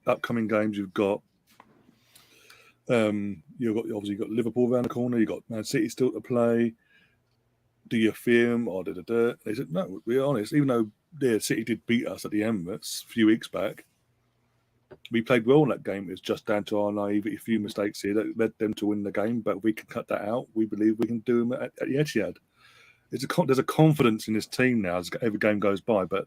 upcoming games. You've got Liverpool around the corner. You've got Man City still to play. Do you fear them or da? They said no. We're honest. Even though City did beat us at the Emirates a few weeks back, we played well in that game. It's just down to our naivety, a few mistakes here that led them to win the game. But we can cut that out. We believe we can do them at the Etihad. There's a confidence in this team now as every game goes by. But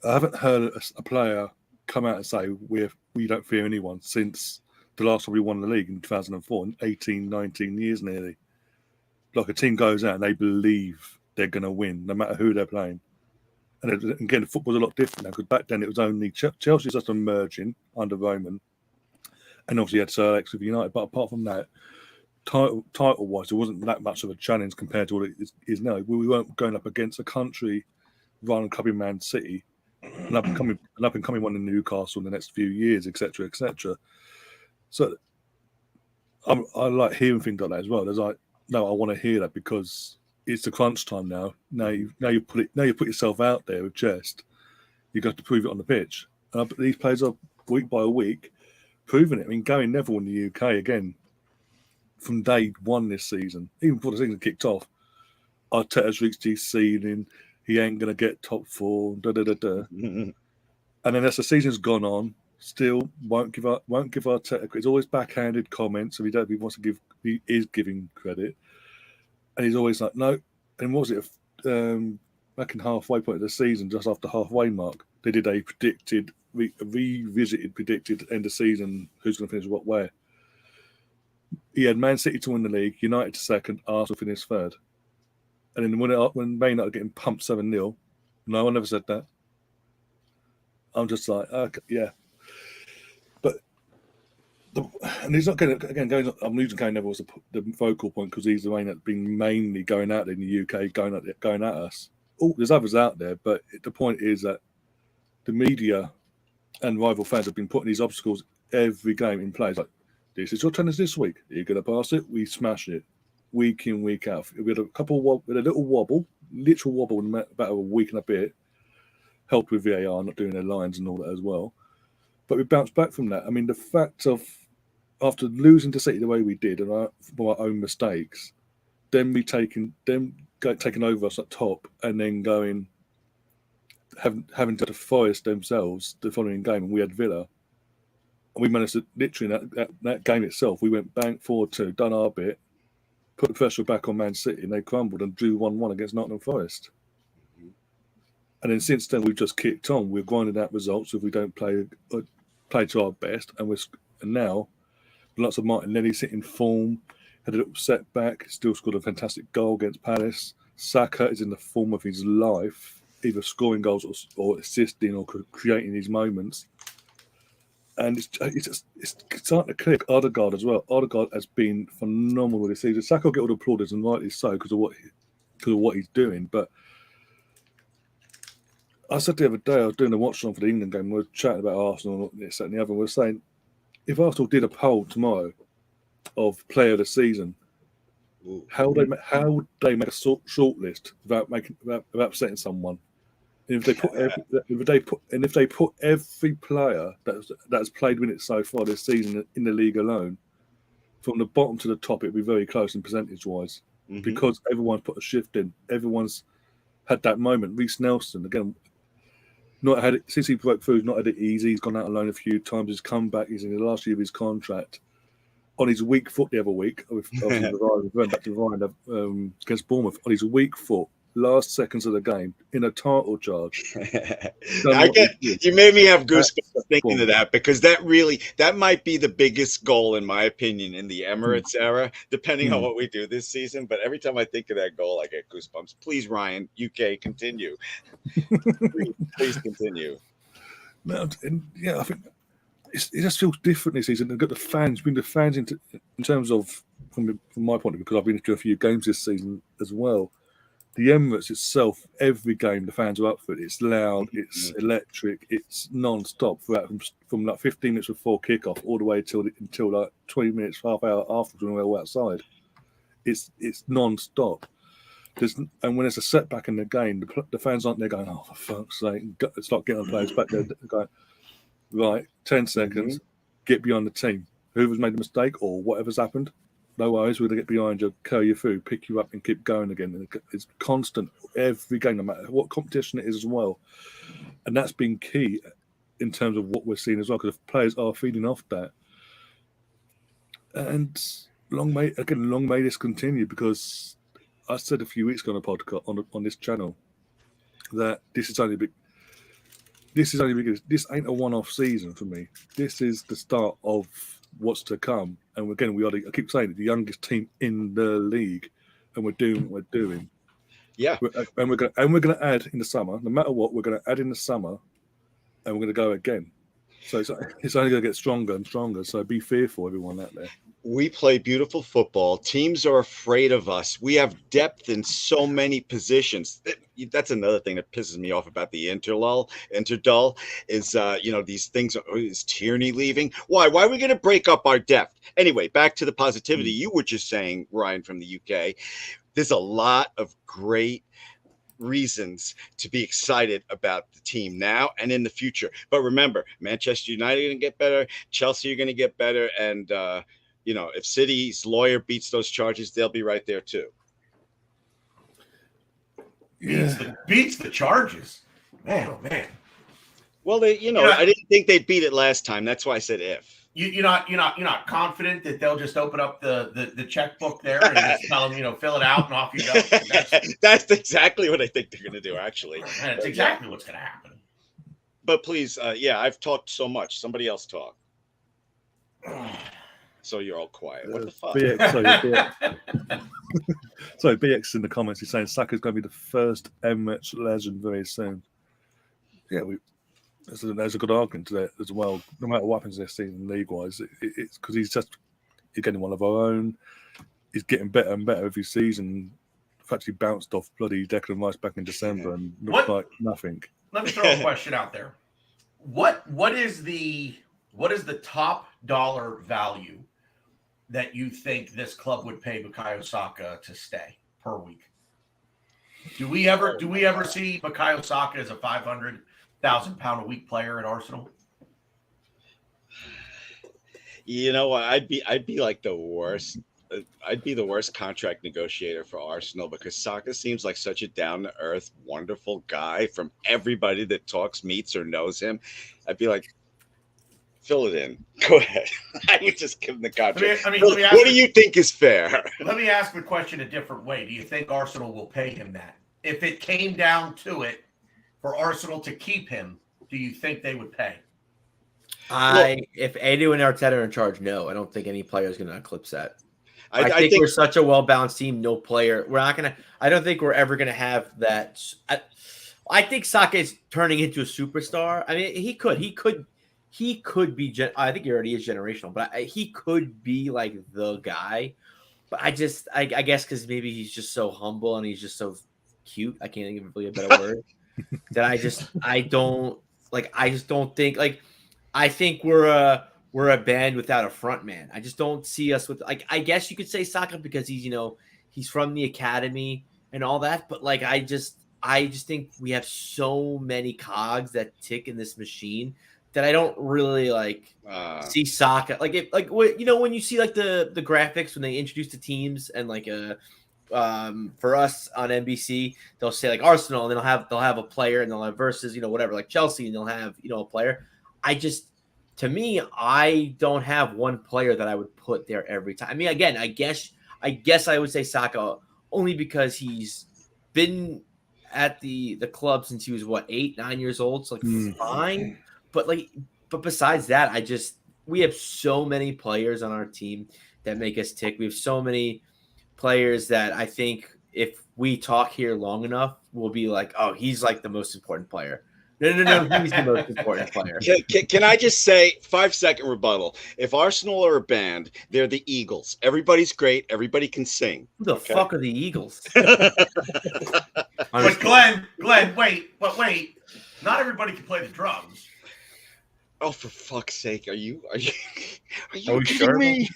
I haven't heard a player come out and say we don't fear anyone since the last time we won the league in 2004, 18, 19 years nearly. Like a team goes out and they believe they're going to win no matter who they're playing. And again, football's a lot different now because back then it was only Chelsea's just emerging under Roman, and obviously you had Sir Alex with United. But apart from that, title-wise, there wasn't that much of a challenge compared to what it is now. We weren't going up against a country run clubbing Man City, an up and coming one in Newcastle in the next few years, etc., etc. So I like hearing things like that as well. There's like, no, I want to hear that because it's the crunch time now. Now you put yourself out there with chest. You've got to prove it on the pitch. And these players are week by week proving it. I mean, Gary Neville in the UK again from day one this season, even before the season kicked off. Arteta's reached his ceiling. He ain't gonna get top four. And then as the season's gone on, still won't give Arteta. It's always backhanded comments. If he wants to give, he is giving credit, and he's always like, no. And what was it? Back in halfway point of the season, just after halfway mark, they did a predicted end of season. Who's going to finish what where? He had Man City to win the league, United to second, Arsenal finished third. And then when Man United are getting pumped 7-0, no one ever said that. I'm just like, okay, yeah. But and he's not going to I'm losing Gary Neville was the focal point because he's the one that's been mainly going out in the UK, going at us. Oh, there's others out there, but the point is that the media and rival fans have been putting these obstacles every game in place. Like, this is your tennis this week. You're going to pass it, we smash it. Week in, week out. We had a little wobble in about a week and a bit. Helped with VAR not doing their lines and all that as well. But we bounced back from that. I mean, the fact of after losing to City the way we did and our own mistakes, then taking over us at top and then going having to Forest themselves the following game, and we had Villa. And we managed to literally that game itself, we went bang 4-2, done our bit, put the pressure back on Man City, and they crumbled and drew 1-1 against Nottingham Forest. Mm-hmm. And then since then, we've just kicked on. We're grinding out results if we don't play to our best. And now, lots of Martinelli sitting form, had a little setback, still scored a fantastic goal against Palace. Saka is in the form of his life, either scoring goals or assisting or creating these moments. And it's starting to click. Odegaard as well. Odegaard has been phenomenal this season. Saka will get all the plaudits, and rightly so, because of what he's doing. But I said the other day, I was doing a watch on for the England game. We were chatting about Arsenal and this, that, and the other. We were saying, if Arsenal did a poll tomorrow of player of the season, how would they make a short list without upsetting someone? And if they put every player that's played minutes so far this season in the league alone, from the bottom to the top, it'd be very close in percentage-wise, because everyone's put a shift in. Everyone's had that moment. Reece Nelson again, not had it since he broke through. He's not had it easy. He's gone out alone a few times. He's come back. He's in the last year of his contract. On his weak foot the other week, going back to Ryan against Bournemouth, on his weak foot, last seconds of the game in a title charge. You made me have goosebumps thinking of that, because that might be the biggest goal in my opinion in the Emirates era, depending on what we do this season. But every time I think of that goal, I get goosebumps. Please, Ryan, UK, continue. please continue. No, I think it just feels different this season. They've got the fans, in terms of from my point of view, because I've been to a few games this season as well. The Emirates itself, every game, the fans are up for it. It's loud, it's electric, it's non-stop from like 15 minutes before kickoff all the way until like 20 minutes, half hour afterwards when we're all outside. It's non-stop. And when there's a setback in the game, the fans aren't there going, oh, for fuck's sake. It's like getting players back there going, right, 10 seconds, get behind the team. Whoever's made a mistake or whatever's happened, no worries, we're going to get behind you, carry you through, pick you up and keep going again. And it's constant every game, no matter what competition it is as well. And that's been key in terms of what we're seeing as well, because players are feeding off that. And long may this continue, because I said a few weeks ago on a podcast on this channel that this ain't a one-off season for me. This is the start of what's to come. And again, I keep saying it, the youngest team in the league, and we're doing what we're doing. Yeah, and we're going to add in the summer. No matter what, we're going to add in the summer, and we're going to go again. So it's only going to get stronger and stronger. So be fearful, everyone out there. We play beautiful football. Teams are afraid of us. We have depth in so many positions. That's another thing that pisses me off about the Interdull is, these things. Is Tierney leaving? Why? Why are we going to break up our depth? Anyway, back to the positivity you were just saying, Ryan, from the UK. There's a lot of great reasons to be excited about the team now and in the future. But remember, Manchester United are going to get better. Chelsea are going to get better. And, if City's lawyer beats those charges, they'll be right there too. Beats the charges. Man, oh man. Well, I didn't think they'd beat it last time. That's why I said if. You're not confident that they'll just open up the checkbook there and just tell them, fill it out and off you go. That's exactly what I think they're going to do, actually. And it's exactly what's going to happen. But please, I've talked so much. Somebody else talk. So you're all quiet. What the fuck? BX in the comments, he's saying Saka's going to be the first Emirates legend very soon. Yeah, there's a good argument to that as well. No matter what happens this season, league-wise, it's because he's getting one of our own. He's getting better and better every season. In fact, he bounced off bloody Declan Rice back in December and looked like nothing. Let me throw a question out there. What is the top dollar value that you think this club would pay Bukayo Saka to stay per week? Do we ever see Bukayo Saka as a 500,000 pound a week player at Arsenal? You know what? I'd be like the worst. I'd be the worst contract negotiator for Arsenal, because Saka seems like such a down-to-earth, wonderful guy from everybody that talks, meets, or knows him. I'd be like, fill it in. Go ahead. I would just give him the contract. What do you think is fair? Let me ask the question a different way. Do you think Arsenal will pay him that? If it came down to it for Arsenal to keep him, do you think they would pay? If Edu and Arteta are in charge, no. I don't think any player is going to eclipse that. I think we're such a well-balanced team. No player. I don't think we're ever going to have that. I think Saka is turning into a superstar. I mean, he could be. I think he already is generational, but he could be like the guy. But I guess because maybe he's just so humble and he's just so cute. I can't think of really a better word. That I just don't think like. I think we're a band without a front man. I just don't see us with I guess you could say Saka because he's from the academy and all that, but I just think we have so many cogs that tick in this machine that I don't really see Saka when you see the graphics when they introduce the teams and for us on NBC they'll say Arsenal and they'll have a player and they'll have versus whatever Chelsea and they'll have a player. To me, I don't have one player that I would put there every time. I mean, again, I guess I would say Saka only because he's been at the club since he was 8, 9 years old. So fine. But besides that, we have so many players on our team that make us tick. We have so many players that I think if we talk here long enough, we'll be oh, he's the most important player. No, he's the most important player. Can I just say 5-second rebuttal? If Arsenal are a band, they're the Eagles. Everybody's great. Everybody can sing. Who the fuck are the Eagles? But Glenn, wait. Not everybody can play the drums. Oh, for fuck's sake. Are you Are you kidding sure? me?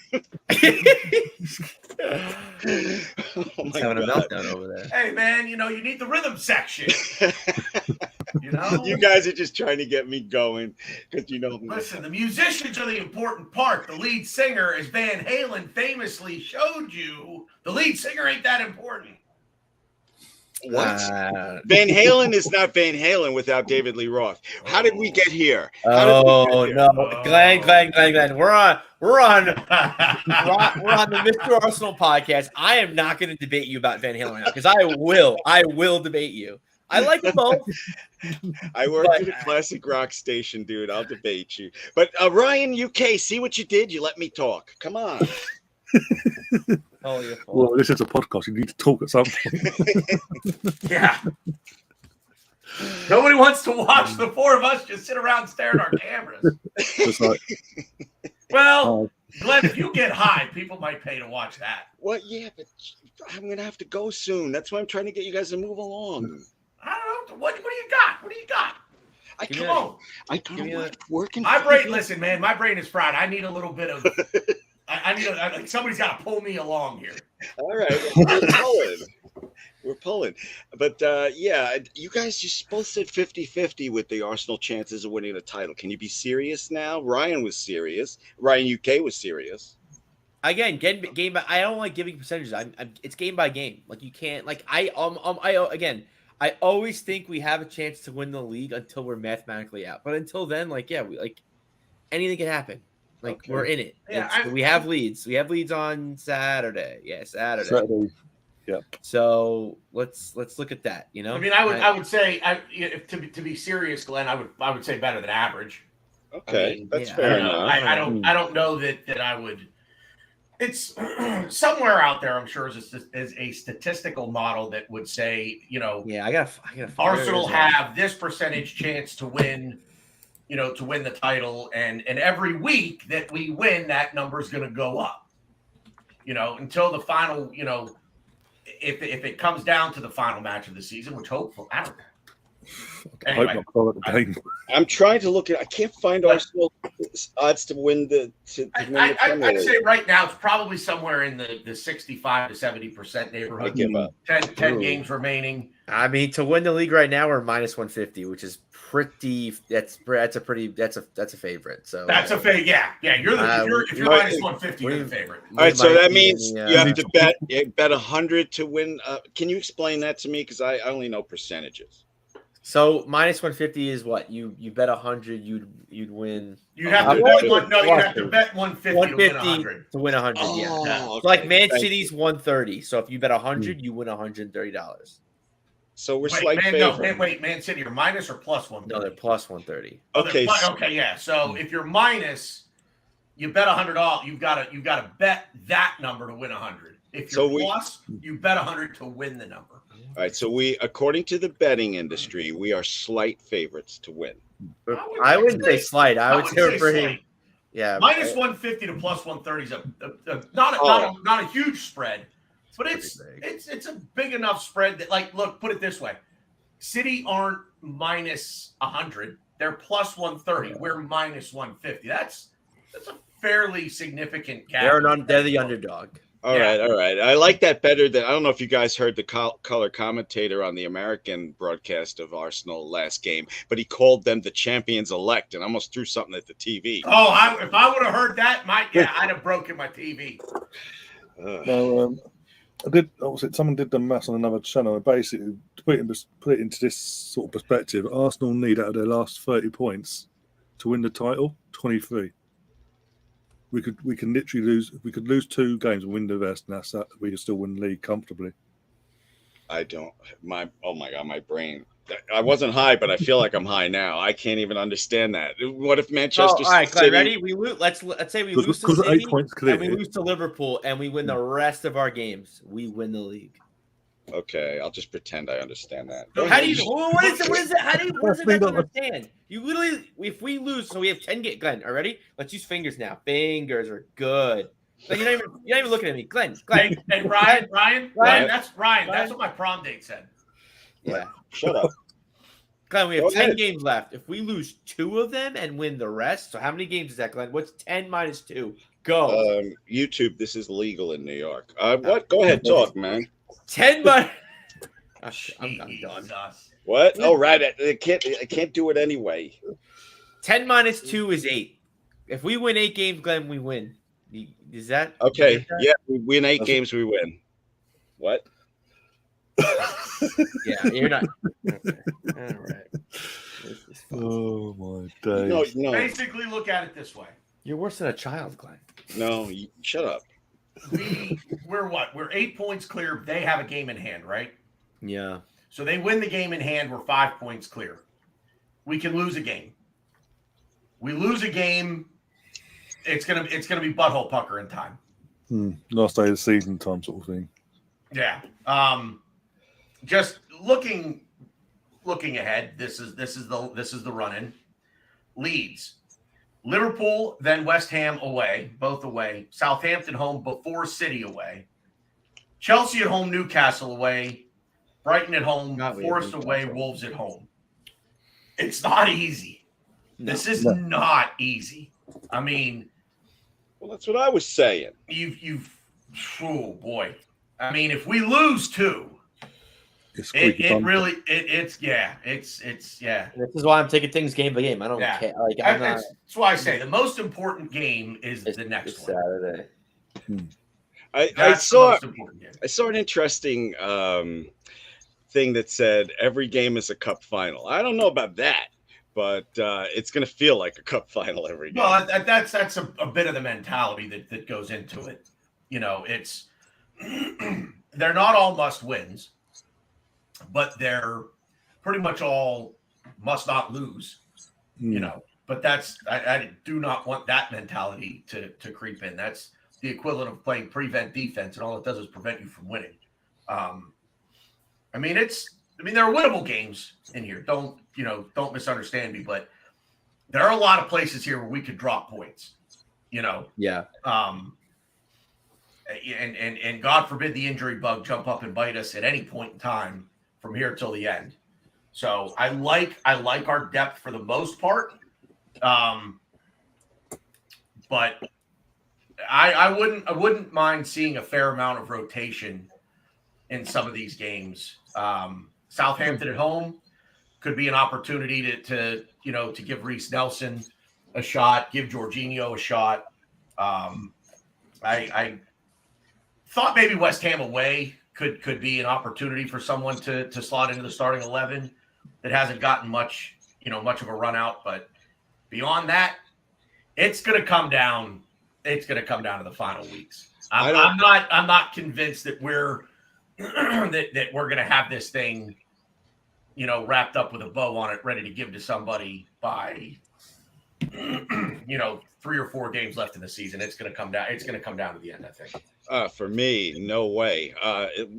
Oh He's my having a God. meltdown over there. Hey, man, you need the rhythm section. You guys are just trying to get me going because Listen, the musicians are the important part. The lead singer, as Van Halen famously showed you, the lead singer ain't that important. What? Van Halen is not Van Halen without David Lee Roth. How did we get here? No, Glenn. We're on the Mr. Arsenal podcast. I am not going to debate you about Van Halen right now because I will debate you. I like them both. I work at a classic rock station, dude. I'll debate you. But Ryan, UK, see what you did? You let me talk. Come on. Well, this is a podcast. You need to talk at some point. Yeah. Nobody wants to watch the four of us just sit around staring at our cameras. It's like, well, Glenn, if you get high, people might pay to watch that. What? Yeah, but I'm going to have to go soon. That's why I'm trying to get you guys to move along. I don't know. What do you got? What do you got? Come on. I don't know working. My brain, listen, man, my brain is fried. I need a little bit of... I need like somebody's got to pull me along here. All right, we're pulling. But yeah, you guys just both said 50-50 with the Arsenal chances of winning the title. Can you be serious now? Ryan was serious. Ryan UK was serious. Again, game by. I don't like giving percentages. It's game by game. Like you can't. Like I always think we have a chance to win the league until we're mathematically out. But until then, anything can happen. We're in it. Yeah, we have leads. We have leads on Saturday. Yeah, Saturday. Yeah. So let's look at that. I mean, I would say, to be serious, Glenn, I would say better than average. Okay, that's fair enough. I don't know that I would. It's somewhere out there. I'm sure is a statistical model that would say, I got Arsenal have this percentage chance to win. To win the title, and every week that we win, that number is going to go up. Until the final. If it comes down to the final match of the season, which hopefully, I don't know. Anyway, I'm trying to look at. I can't find Arsenal odds to win the. I'd say right now it's probably somewhere in the 65 to 70% neighborhood. I give up. 10 games remaining. I mean, to win the league right now, we're minus 150, which is pretty. That's a favorite. So that's a favorite. Yeah. If you're minus 150, you're the favorite. All right, so that means you have to bet 100 to win. Can you explain that to me? Because I only know percentages. So minus 150 is what you bet 100, you'd win. You have to bet you have to bet 150 to win 100. To win 100, yeah. Okay. So like Man City's 130. So if you bet 100, you win $130. So we're slight favorite. Man City are minus or plus 130? No, they're plus 130. Okay. Okay, yeah. So if you're minus, you bet $100. You've got to bet that number to win 100. If you're plus, you bet 100 to win the number. All right, so we, according to the betting industry, we are slight favorites to win. I wouldn't say slight. I would say we're pretty. Slight. Yeah, minus 150 to plus 130 is not a huge spread, but it's a big enough spread that look, put it this way: City aren't minus 100; they're plus 130. We're minus 150. That's a fairly significant gap. They're the underdog. All right. I like that better than, I don't know if you guys heard the color commentator on the American broadcast of Arsenal last game, but he called them the champions elect and almost threw something at the TV. Oh, if I would have heard that, I'd have broken my TV. No, someone did the maths on another channel, and basically to put it into this sort of perspective, Arsenal need out of their last 30 points to win the title 23. We can literally lose. We could lose 2 games and win the rest, and that's that. We can still win the league comfortably. Oh my God, my brain. I wasn't high, but I feel like I'm high now. I can't even understand that. What if Manchester? All right, Glenn, ready? We lose. Let's say we lose to City, 8 points clear, and we lose to Liverpool, and we win the rest of our games. We win the league. Okay, I'll just pretend I understand that. How do you? What is it? What is it? How do you? What is it? I don't understand. You literally, if we lose, so we have 10 games. Glenn, are ready? Let's use fingers now. Fingers are good. Like, you're not even looking at me, Glenn. Hey, Ryan. That's Ryan. That's what my prom date said. Yeah. Shut up. Glenn, we have Go 10 ahead. games left. If we lose 2 of them and win the rest, so how many games is that, Glenn? What's 10 minus 2? Go. YouTube, this is legal in New York. What? Go ahead, talk, man. 10 minus. I'm done. Jesus. What? Oh, right. I can't do it anyway. 10 minus 2 is 8. If we win 8 games, Glenn, we win. Is that Okay? Yeah, we win 8 games, we win. What? Yeah, you're not. Okay. All right. Oh my days! No, Basically, look at it this way. You're worse than a child, Glenn. no. Shut up. We're what? We're 8 points clear. They have a game in hand, right? Yeah. So they win the game in hand. We're 5 points clear. We can lose a game. We lose a game. It's gonna be butthole pucker in time. Last day of the season time sort of thing. Yeah. Just looking ahead. This is the run in. Leeds, Liverpool, then West Ham away, both away. Southampton home before City away. Chelsea at home, Newcastle away. Brighton at home, Forest away, Wolves at home. It's not easy. This is not easy. I mean, well, that's what I was saying. Oh boy. I mean, if we lose 2, it's yeah. This is why I'm taking things game by game. I don't care. Like, that's why I say the most important game is the next one. Saturday. I saw an interesting thing that said every game is a cup final. I don't know about that, but it's going to feel like a cup final every game. Well, that's a bit of the mentality that goes into it. You know, it's they're not all must wins, but they're pretty much all must not lose. You know, but I do not want that mentality to creep in. That's the equivalent of playing prevent defense, and all it does is prevent you from winning. I mean, there are winnable games in here. Don't misunderstand me, but there are a lot of places here where we could drop points. You know. Yeah. And God forbid the injury bug jump up and bite us at any point in time from here till the end. So I like our depth for the most part. But I wouldn't mind seeing a fair amount of rotation in some of these games. Southampton at home could be an opportunity to give Reece Nelson a shot, give Jorginho a shot. I thought maybe West Ham away could be an opportunity for someone to slot into the starting 11 that hasn't gotten much of a run out. But beyond that, it's going to come down. It's going to come down to the final weeks. I'm not convinced that we're that we're going to have this thing, wrapped up with a bow on it, ready to give to somebody by 3 or 4 games left in the season. It's going to come down. It's going to come down to the end, I think. For me, no way.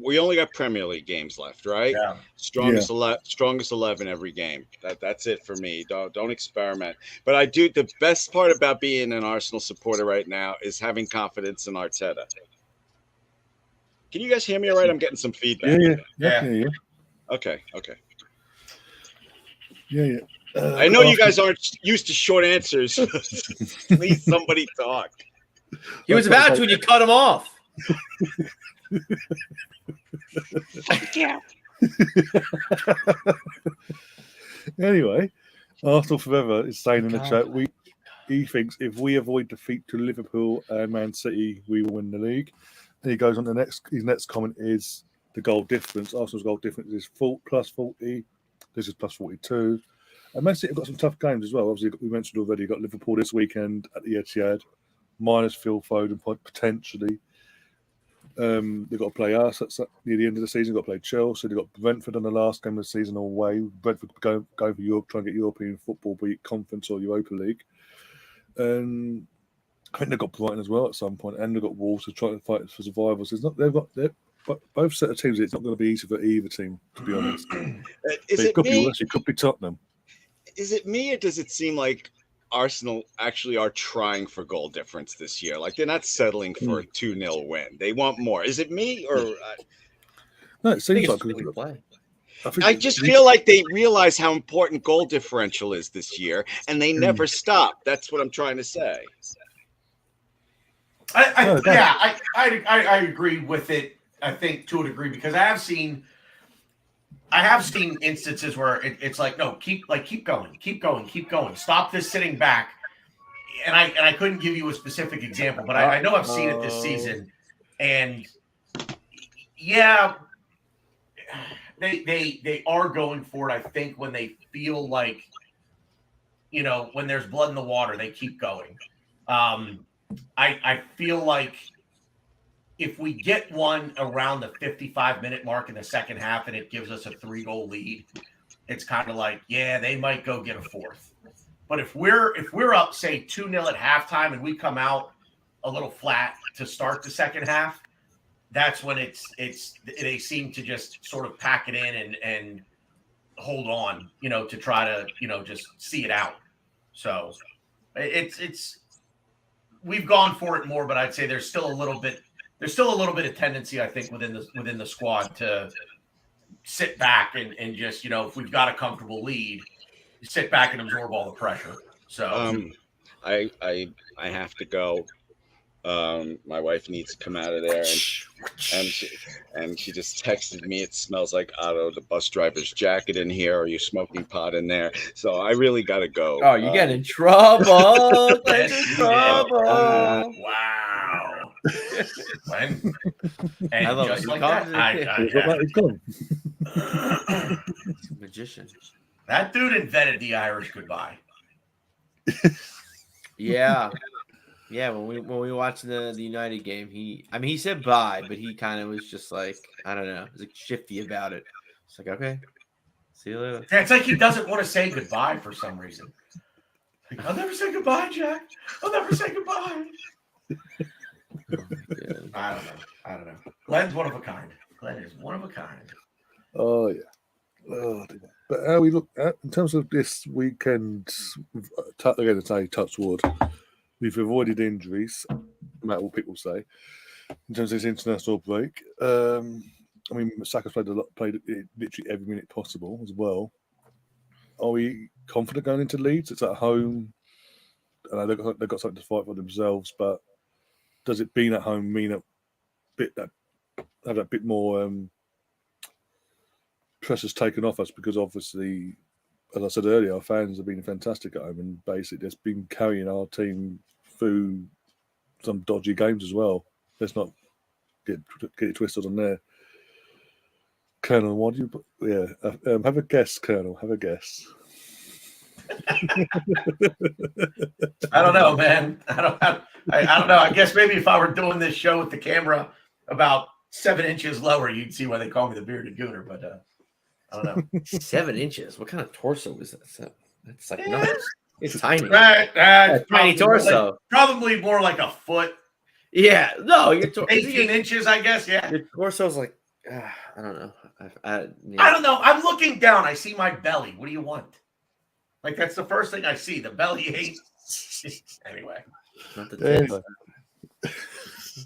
We only got Premier League games left, right? Yeah. Strongest 11 every game. That's it for me. Don't experiment. But I do. The best part about being an Arsenal supporter right now is having confidence in Arteta. Can you guys hear me all right? I'm getting some feedback. Yeah. Okay. Yeah. I know you guys aren't used to short answers. Please, somebody talk. He was about to when you cut him off. Yeah. Anyway, Arsenal Forever is saying in the chat, he thinks if we avoid defeat to Liverpool and Man City, we will win the league. And he goes on to his next comment is the goal difference. Arsenal's goal difference is plus 40. This is plus 42. And Man City have got some tough games as well. Obviously, we mentioned already, got Liverpool this weekend at the Etihad, minus Phil Foden potentially. They've got to play us near the end of the season. They've got to play Chelsea. They've got Brentford on the last game of the season away. Brentford go for Europe, try and get European football, be it Conference or Europa League. And I think they've got Brighton as well at some point, and they've got Wolves to try to fight for survival. So both set of teams. It's not going to be easy for either team, to be honest. It could be worse. It could be Tottenham. Is it me, or does it seem like Arsenal actually are trying for goal difference this year? Like, they're not settling for a 2-0 win. They want more. Is it me, or no? It seems like play. I just feel like they realize how important goal differential is this year, and they never stop. That's what I'm trying to say. I agree with it. I think to a degree, because I have seen instances where it's like, no, keep going. Stop this sitting back. And I couldn't give you a specific example, but I know I've seen it this season. And yeah, they are going for it. I think when they feel like, when there's blood in the water, they keep going. I feel like if we get one around the 55-minute mark in the second half and it gives us a 3-goal lead, it's kind of like, yeah, they might go get a fourth. But if we're up, say 2-0 at halftime and we come out a little flat to start the second half, that's when they seem to just sort of pack it in and hold on, to try to, just see it out. So it's we've gone for it more, but I'd say there's still a little bit of tendency, I think, within the squad to sit back and just, if we've got a comfortable lead, sit back and absorb all the pressure. So I have to go. My wife needs to come out of there, and she just texted me, it smells like Otto the bus driver's jacket in here. Are you smoking pot in there? So I really gotta go. Oh, you get in trouble. Get in trouble. Wow. And I love just it. like that, It's gone. He's a magician. That dude invented the Irish goodbye. Yeah. Yeah, when we watched the United game, he said bye, but he kind of was just like, I don't know, he was like shifty about it. It's like, okay, see you later. Yeah, it's like he doesn't want to say goodbye for some reason. Like, I'll never say goodbye, Jack. I'll never say goodbye. Oh, I don't know. Glenn's one of a kind. Glenn is one of a kind. Oh yeah. Oh, dear. But how we look at in terms of this weekend, again, to say touch wood, we've avoided injuries, no matter what people say. In terms of this international break, I mean, Saka's played literally every minute possible as well. Are we confident going into Leeds? It's at home. I know they've got something to fight for themselves, but does it being at home mean have that bit more pressure's taken off us? Because obviously, as I said earlier, our fans have been fantastic at home and basically just been carrying our team through some dodgy games as well. Let's not get it twisted on there. Colonel, what do you? Yeah, have a guess, Colonel. Have a guess. I don't know, man. I don't know. I guess maybe if I were doing this show with the camera about 7 inches lower, you'd see why they call me the bearded gooner. But I don't know. 7 inches. What kind of torso is that? That's like nuts. It's tiny. Tiny torso. Probably more like a foot. Yeah. No, 18 inches, I guess. Yeah. Your torso's like, I don't know. I don't know. I'm looking down. I see my belly. What do you want? Like, that's the first thing I see. The belly ain't. Anyway. Not the tits.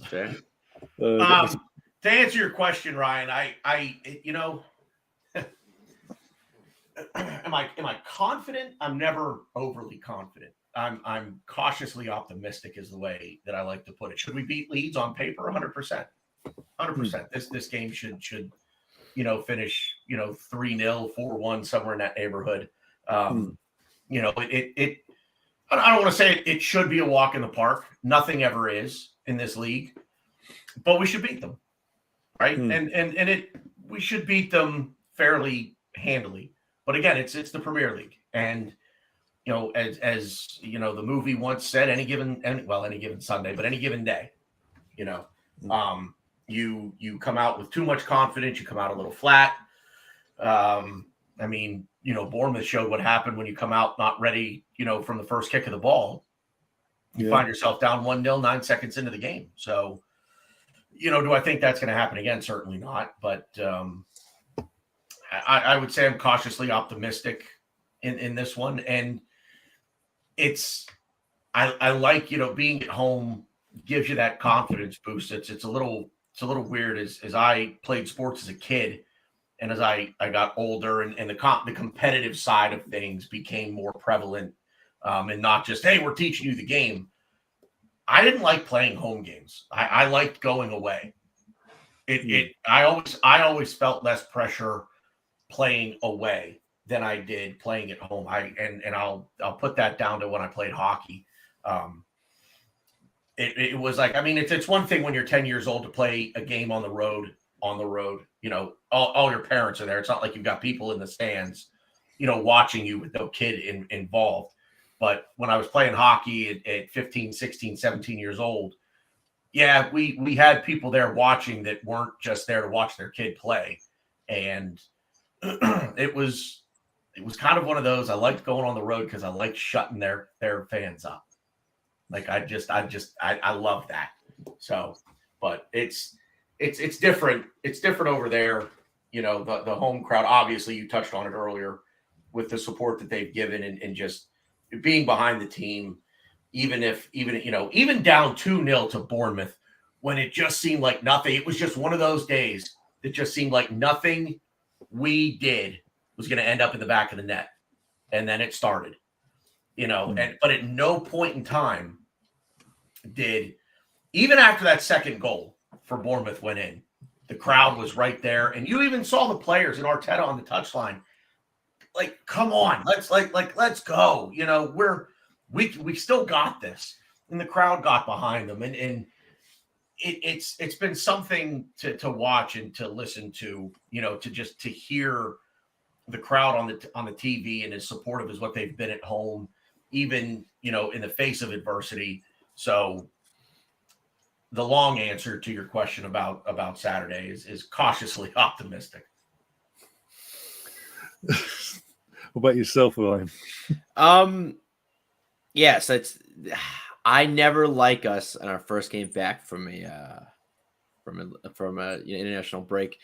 Fair. To answer your question, Ryan, I am I confident? I'm never overly confident. I'm cautiously optimistic is the way that I like to put it. Should we beat Leeds on paper? 100%. 100%. This game should finish 3-0, 4-1, somewhere in that neighborhood. I don't want to say it should be a walk in the park. Nothing ever is in this league, but we should beat them, right? And we should beat them fairly handily. But again, it's the Premier League, and as the movie once said, any given Sunday, but any given day, you come out with too much confidence, you come out a little flat. Bournemouth showed what happened when you come out not ready, from the first kick of the ball. You find yourself down 1-0 9 seconds into the game. So, do I think that's going to happen again? Certainly not. But I would say I'm cautiously optimistic in this one. And I like, being at home gives you that confidence boost. It's a little weird as I played sports as a kid. and as I got older and the competitive side of things became more prevalent, and not just, hey, we're teaching you the game. I didn't like playing home games. I liked going away. I always felt less pressure playing away than I did playing at home. I'll put that down to when I played hockey. It was like, I mean, it's one thing when you're 10 years old to play a game on the road, you know, all your parents are there. It's not like you've got people in the stands, you know, watching you with no kid involved. But when I was playing hockey at 15, 16, 17 years old, yeah, we had people there watching that weren't just there to watch their kid play. And it was kind of one of those. I liked going on the road because I liked shutting their fans up. Like I love that. So, but it's different. It's different over there. You know, the home crowd, obviously you touched on it earlier with the support that they've given and just being behind the team, even down 2-0 to Bournemouth when it just seemed like nothing. It was just one of those days that just seemed like nothing we did was going to end up in the back of the net. And then it started, you know, but at no point in time did, even after that second goal for Bournemouth went in, the crowd was right there. And you even saw the players and Arteta on the touchline. Like, come on, let's go. You know, we still got this. And the crowd got behind them. And it's been something to watch and to listen to, you know, to hear the crowd on the TV and as supportive as what they've been at home, even, you know, in the face of adversity. So the long answer to your question about Saturday is cautiously optimistic. What about yourself, Ryan? Yes, I never like us in our first game back from a international break.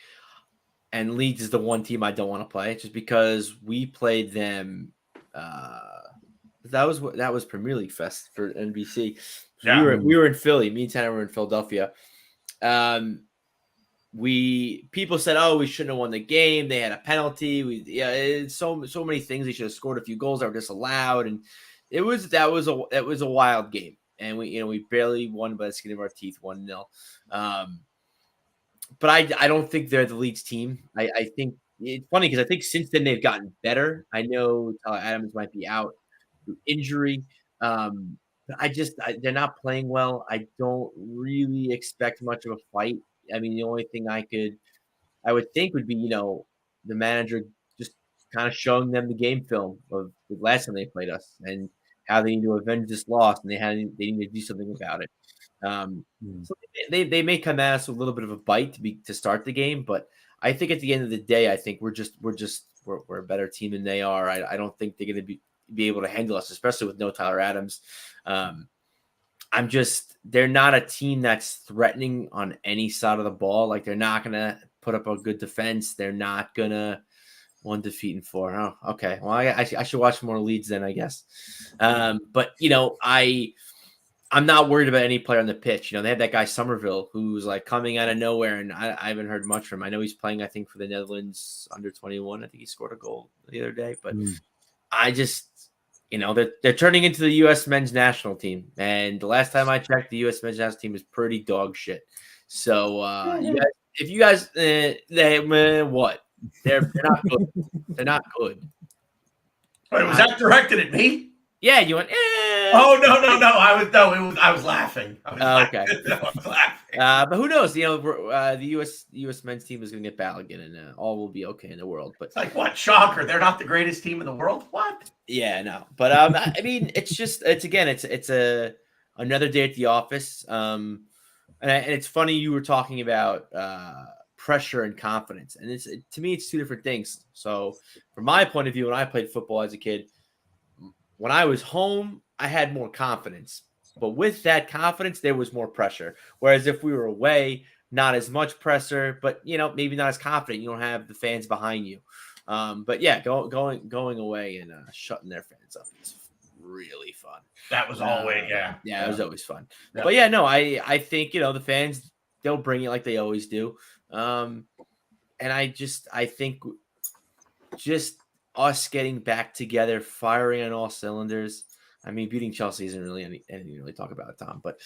And Leeds is the one team I don't want to play just because we played them. That was Premier League Fest for NBC. So yeah. We were in Philly. Me and Tanner were in Philadelphia. People said, "Oh, we shouldn't have won the game. They had a penalty. It's so many things. They should have scored a few goals that were disallowed." And that was a wild game. And we barely won by the skin of our teeth, 1-0. But I don't think they're the Leeds team. I think it's funny because I think since then they've gotten better. I know Tyler Adams might be out through injury. But they're not playing well. I don't really expect much of a fight. I mean, the only thing I would think would be, you know, the manager just kind of showing them the game film of the last time they played us and how they need to avenge this loss, and they need to do something about it. So they may come at us with a little bit of a bite to start the game, but I think at the end of the day, I think we're a better team than they are. I don't think they're going to be able to handle us, especially with no Tyler Adams. They're not a team that's threatening on any side of the ball. Like, they're not going to put up a good defense. They're not going to 1 defeat and 4. Oh, okay. Well, I should watch more Leeds then, I guess. But, you know, I'm not worried about any player on the pitch. You know, they had that guy Somerville who's like coming out of nowhere, and I haven't heard much from him. I know he's playing, I think, for the Netherlands under 21. I think he scored a goal the other day. But I just, you know, they're turning into the U.S. men's national team. And the last time I checked, the U.S. men's national team is pretty dog shit. So if you guys, what? They're not good. They're not good. Wait, was that directed at me? Yeah, you went. Oh no! I was laughing. Okay. I was laughing. But who knows? You know, the U.S. men's team is going to get Balogun, and all will be okay in the world. But it's like, what? Shocker! They're not the greatest team in the world. What? Yeah, no. But I mean, it's another day at the office. And it's funny you were talking about pressure and confidence, and to me it's two different things. So from my point of view, when I played football as a kid, when I was home, I had more confidence. But with that confidence, there was more pressure. Whereas if we were away, not as much pressure, but, you know, maybe not as confident. You don't have the fans behind you. But yeah, going away and shutting their fans up is really fun. That was always, yeah, it was always fun. Yeah. But yeah, no, I think, you know, the fans, they'll bring it like they always do. And and I think just us getting back together, firing on all cylinders. I mean, beating Chelsea isn't really anything to really talk about, Tom, but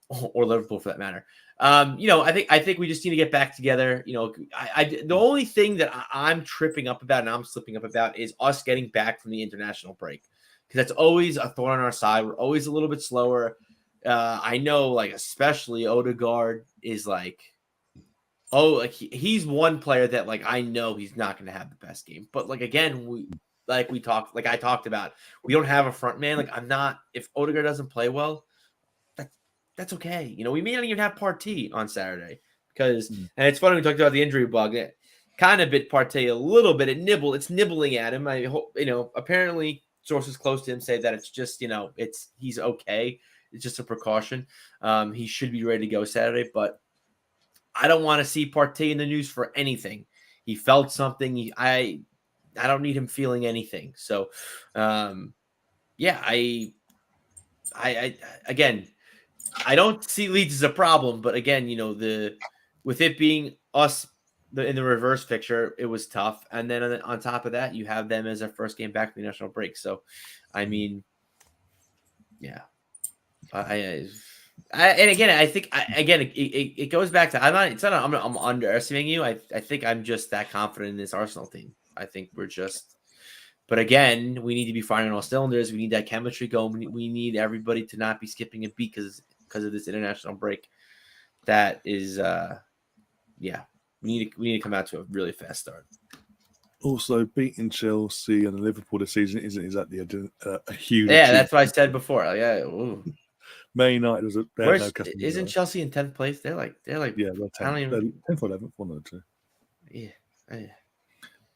or Liverpool for that matter. I think we just need to get back together. The only thing that I'm tripping up about and I'm slipping up about is us getting back from the international break, because that's always a thorn on our side. We're always a little bit slower. I know, especially Odegaard is he's one player that I know he's not going to have the best game, but again, I talked about, we don't have a front man. If Odegaard doesn't play well, that's okay. We may not even have Partey on Saturday and it's funny, we talked about the injury bug. It kind of bit Partey a little bit. It's nibbling at him. I hope, apparently sources close to him say that it's just, he's okay. It's just a precaution. He should be ready to go Saturday, but I don't want to see Partey in the news for anything. He felt something. I don't need him feeling anything. So, again, I don't see Leeds as a problem, but again, with it being us in the reverse picture, it was tough. And then on top of that, you have them as their first game back from the national break. So, I mean, yeah, and again, I think it goes back to, I'm underestimating you. I think I'm just that confident in this Arsenal team. I think but again, we need to be firing on all cylinders. We need that chemistry going. We need everybody to not be skipping a beat because of this international break. That is, we need to come out to a really fast start. Also, beating Chelsea and Liverpool this season isn't exactly a huge. Yeah, that's what I said before. Yeah. Ooh. Man United was isn't Chelsea in 10th place? They're like they're 10th or 11th, one of the two. Yeah.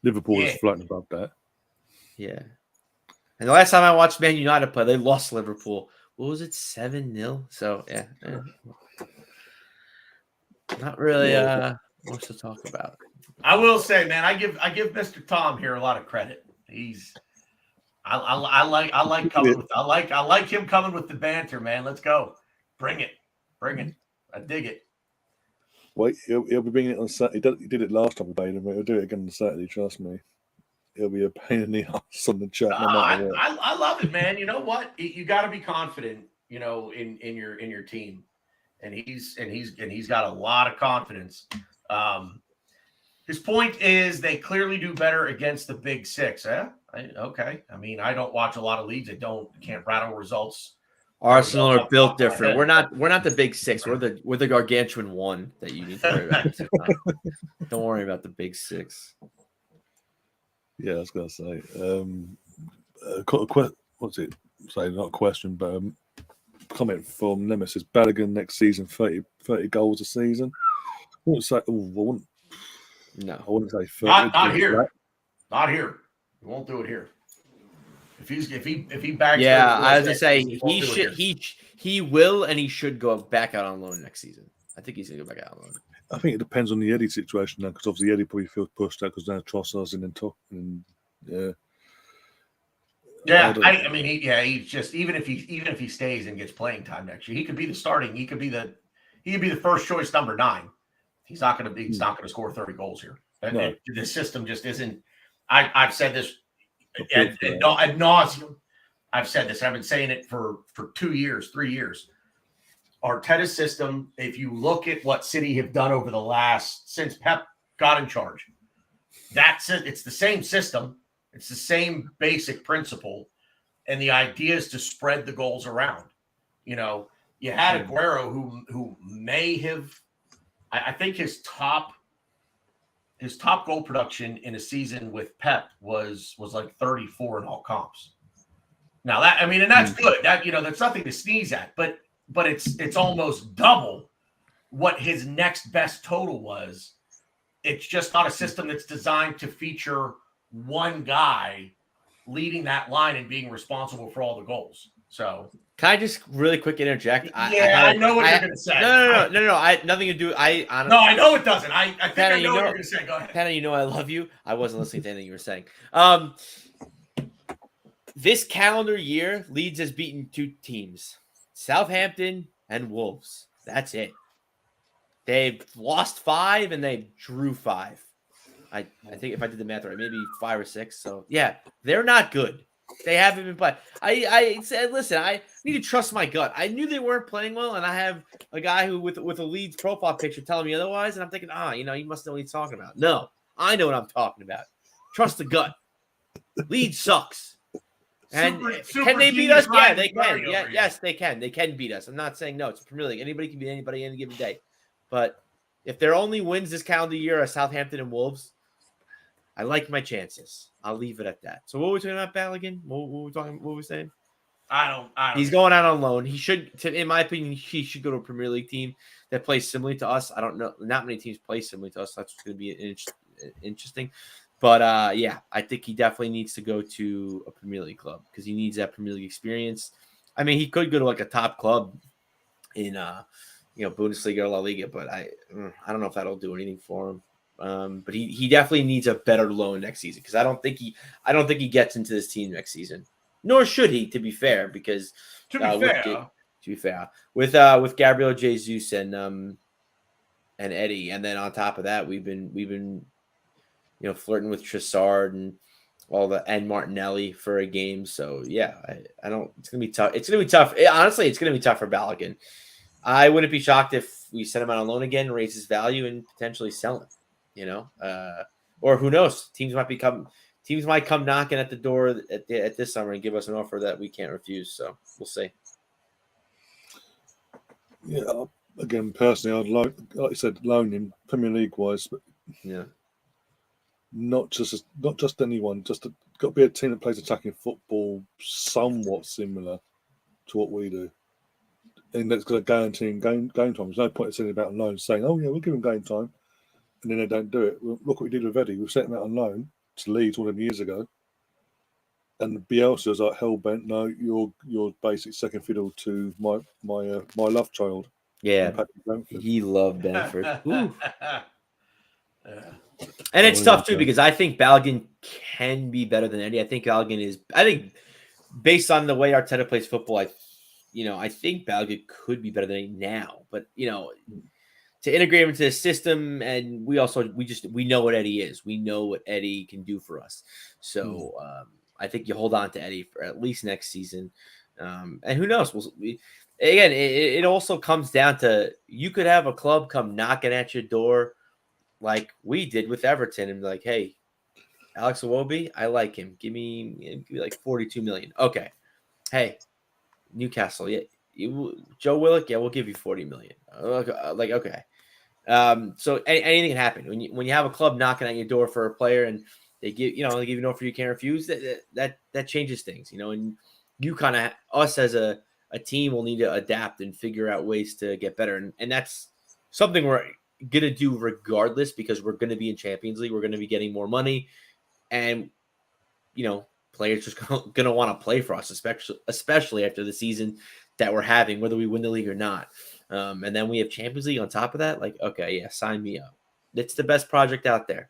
Liverpool is floating above that. Yeah. And the last time I watched Man United play, they lost Liverpool. What was it, 7-0? So yeah. Not really much to talk about. I will say, man, I give Mr. Tom here a lot of credit. I like him coming with the banter, man. Let's go. Bring it. I dig it. Well, he'll be bringing it on Saturday. He did it last time we played him, but he'll do it again on Saturday, trust me. He'll be a pain in the ass on the chat. I love it, man. You know what? You got to be confident, in your team. And he's got a lot of confidence. His point is they clearly do better against the big six. Okay. I mean, I don't watch a lot of leagues. Can't rattle results. Arsenal are built different. We're not the big six. We're the gargantuan one that you need to worry about. Don't worry about the big six. Yeah, I was gonna say. What's it? Say not a question, but comment from Nemesis Balogun next season, 30 goals a season. I wouldn't say. I wouldn't say 30. Not here. Not here. We won't do it here. If he backs. Yeah, I was gonna say he will and he should go back out on loan next season. I think he's gonna go back out on loan. I think it depends on the Eddie situation now, because obviously Eddie probably feels pushed out because now Trossard's in top, and yeah. Yeah, I mean, he's just even if he stays and gets playing time next year, he could be the starting. He could be the first choice number 9. He's not going to score 30 goals here. No. The system just isn't. I've said this ad nauseum. I've said this. I've been saying it for 2 years, 3 years. Arteta's system, if you look at what City have done since Pep got in charge, that's it. It's the same system. It's the same basic principle. And the idea is to spread the goals around. You had Aguero who may have, I think his top goal production in a season with Pep was like 34 in all comps. Now and that's good. That's nothing to sneeze at, but it's almost double what his next best total was. It's just not a system that's designed to feature one guy leading that line and being responsible for all the goals. So can I just really quick interject? I know what you're going to say. No. Nothing to do. No, I know it doesn't. I think I know what you're going to say. Go ahead. Tanner, I love you. I wasn't listening to anything you were saying. This calendar year, Leeds has beaten 2 teams, Southampton and Wolves. That's it. They've lost 5 and they drew 5. I think if I did the math right, maybe 5 or 6. So yeah, they're not good. They haven't been playing. I said, listen, I need to trust my gut. I knew they weren't playing well, and I have a guy who with a Leeds profile picture telling me otherwise, and I'm thinking, he must know what he's talking about. No, I know what I'm talking about. Trust the gut. Leeds sucks. And can they beat us? Yeah, they can. Yeah, yes, they can. They can beat us. I'm not saying no. It's Premier League. Anybody can beat anybody any given day. But if their only wins this calendar year are Southampton and Wolves, I like my chances. I'll leave it at that. So what were we talking about, Balogun? What were we talking? What were we saying? I don't. He's going out on loan. He should, in my opinion, he should go to a Premier League team that plays similarly to us. I don't know. Not many teams play similarly to us. That's going to be interesting. But yeah, I think he definitely needs to go to a Premier League club because he needs that Premier League experience. I mean, he could go to like a top club in Bundesliga or La Liga, but I don't know if that'll do anything for him. But he definitely needs a better loan next season because I don't think he gets into this team next season. Nor should he, to be fair, because to be fair, with Gabriel Jesus and Eddie, and then on top of that, we've been flirting with Trossard and Martinelli for a game. So yeah, I don't. It's gonna be tough. It's gonna be tough. Honestly, it's gonna be tough for Balogun. I wouldn't be shocked if we send him out on loan again, raise his value, and potentially sell him. Or who knows? Teams might come knocking at the door at this summer and give us an offer that we can't refuse. So we'll see. Yeah, again, personally, I'd like you said, loan him Premier League wise, but yeah, not just anyone. Got to be a team that plays attacking football, somewhat similar to what we do, and that's going to guarantee game time. There's no point in sitting about on loan saying, "Oh yeah, we'll give him game time," and then they don't do it. Well, look what we did with Eddie. We sent him out on loan to Leeds all them years ago, and Bielsa was like hell bent. No, you're basic second fiddle to my love child. Yeah, he loved Bamford. And it's tough too because I think Balogun can be better than Eddie. I think Balogun is. I think based on the way Arteta plays football, I think Balogun could be better than Eddie now. But to integrate him into the system, and we know what Eddie is. We know what Eddie can do for us. So I think you hold on to Eddie for at least next season. And who knows? Again, it also comes down to you could have a club come knocking at your door like we did with Everton and be like, hey, Alex Iwobi, I like him. Give me like 42 million. Okay. Hey, Newcastle, yeah. Joe Willock, yeah, we'll give you 40 million. Like, okay. So anything can happen when you have a club knocking at your door for a player and they give you an offer you can't refuse. That changes things, and you kind of us as a team will need to adapt and figure out ways to get better, and that's something we're gonna do regardless because we're gonna be in Champions League, we're gonna be getting more money, and players just gonna want to play for us, especially after the season that we're having, whether we win the league or not. And then we have Champions League on top of that. Like, okay, yeah, sign me up. It's the best project out there.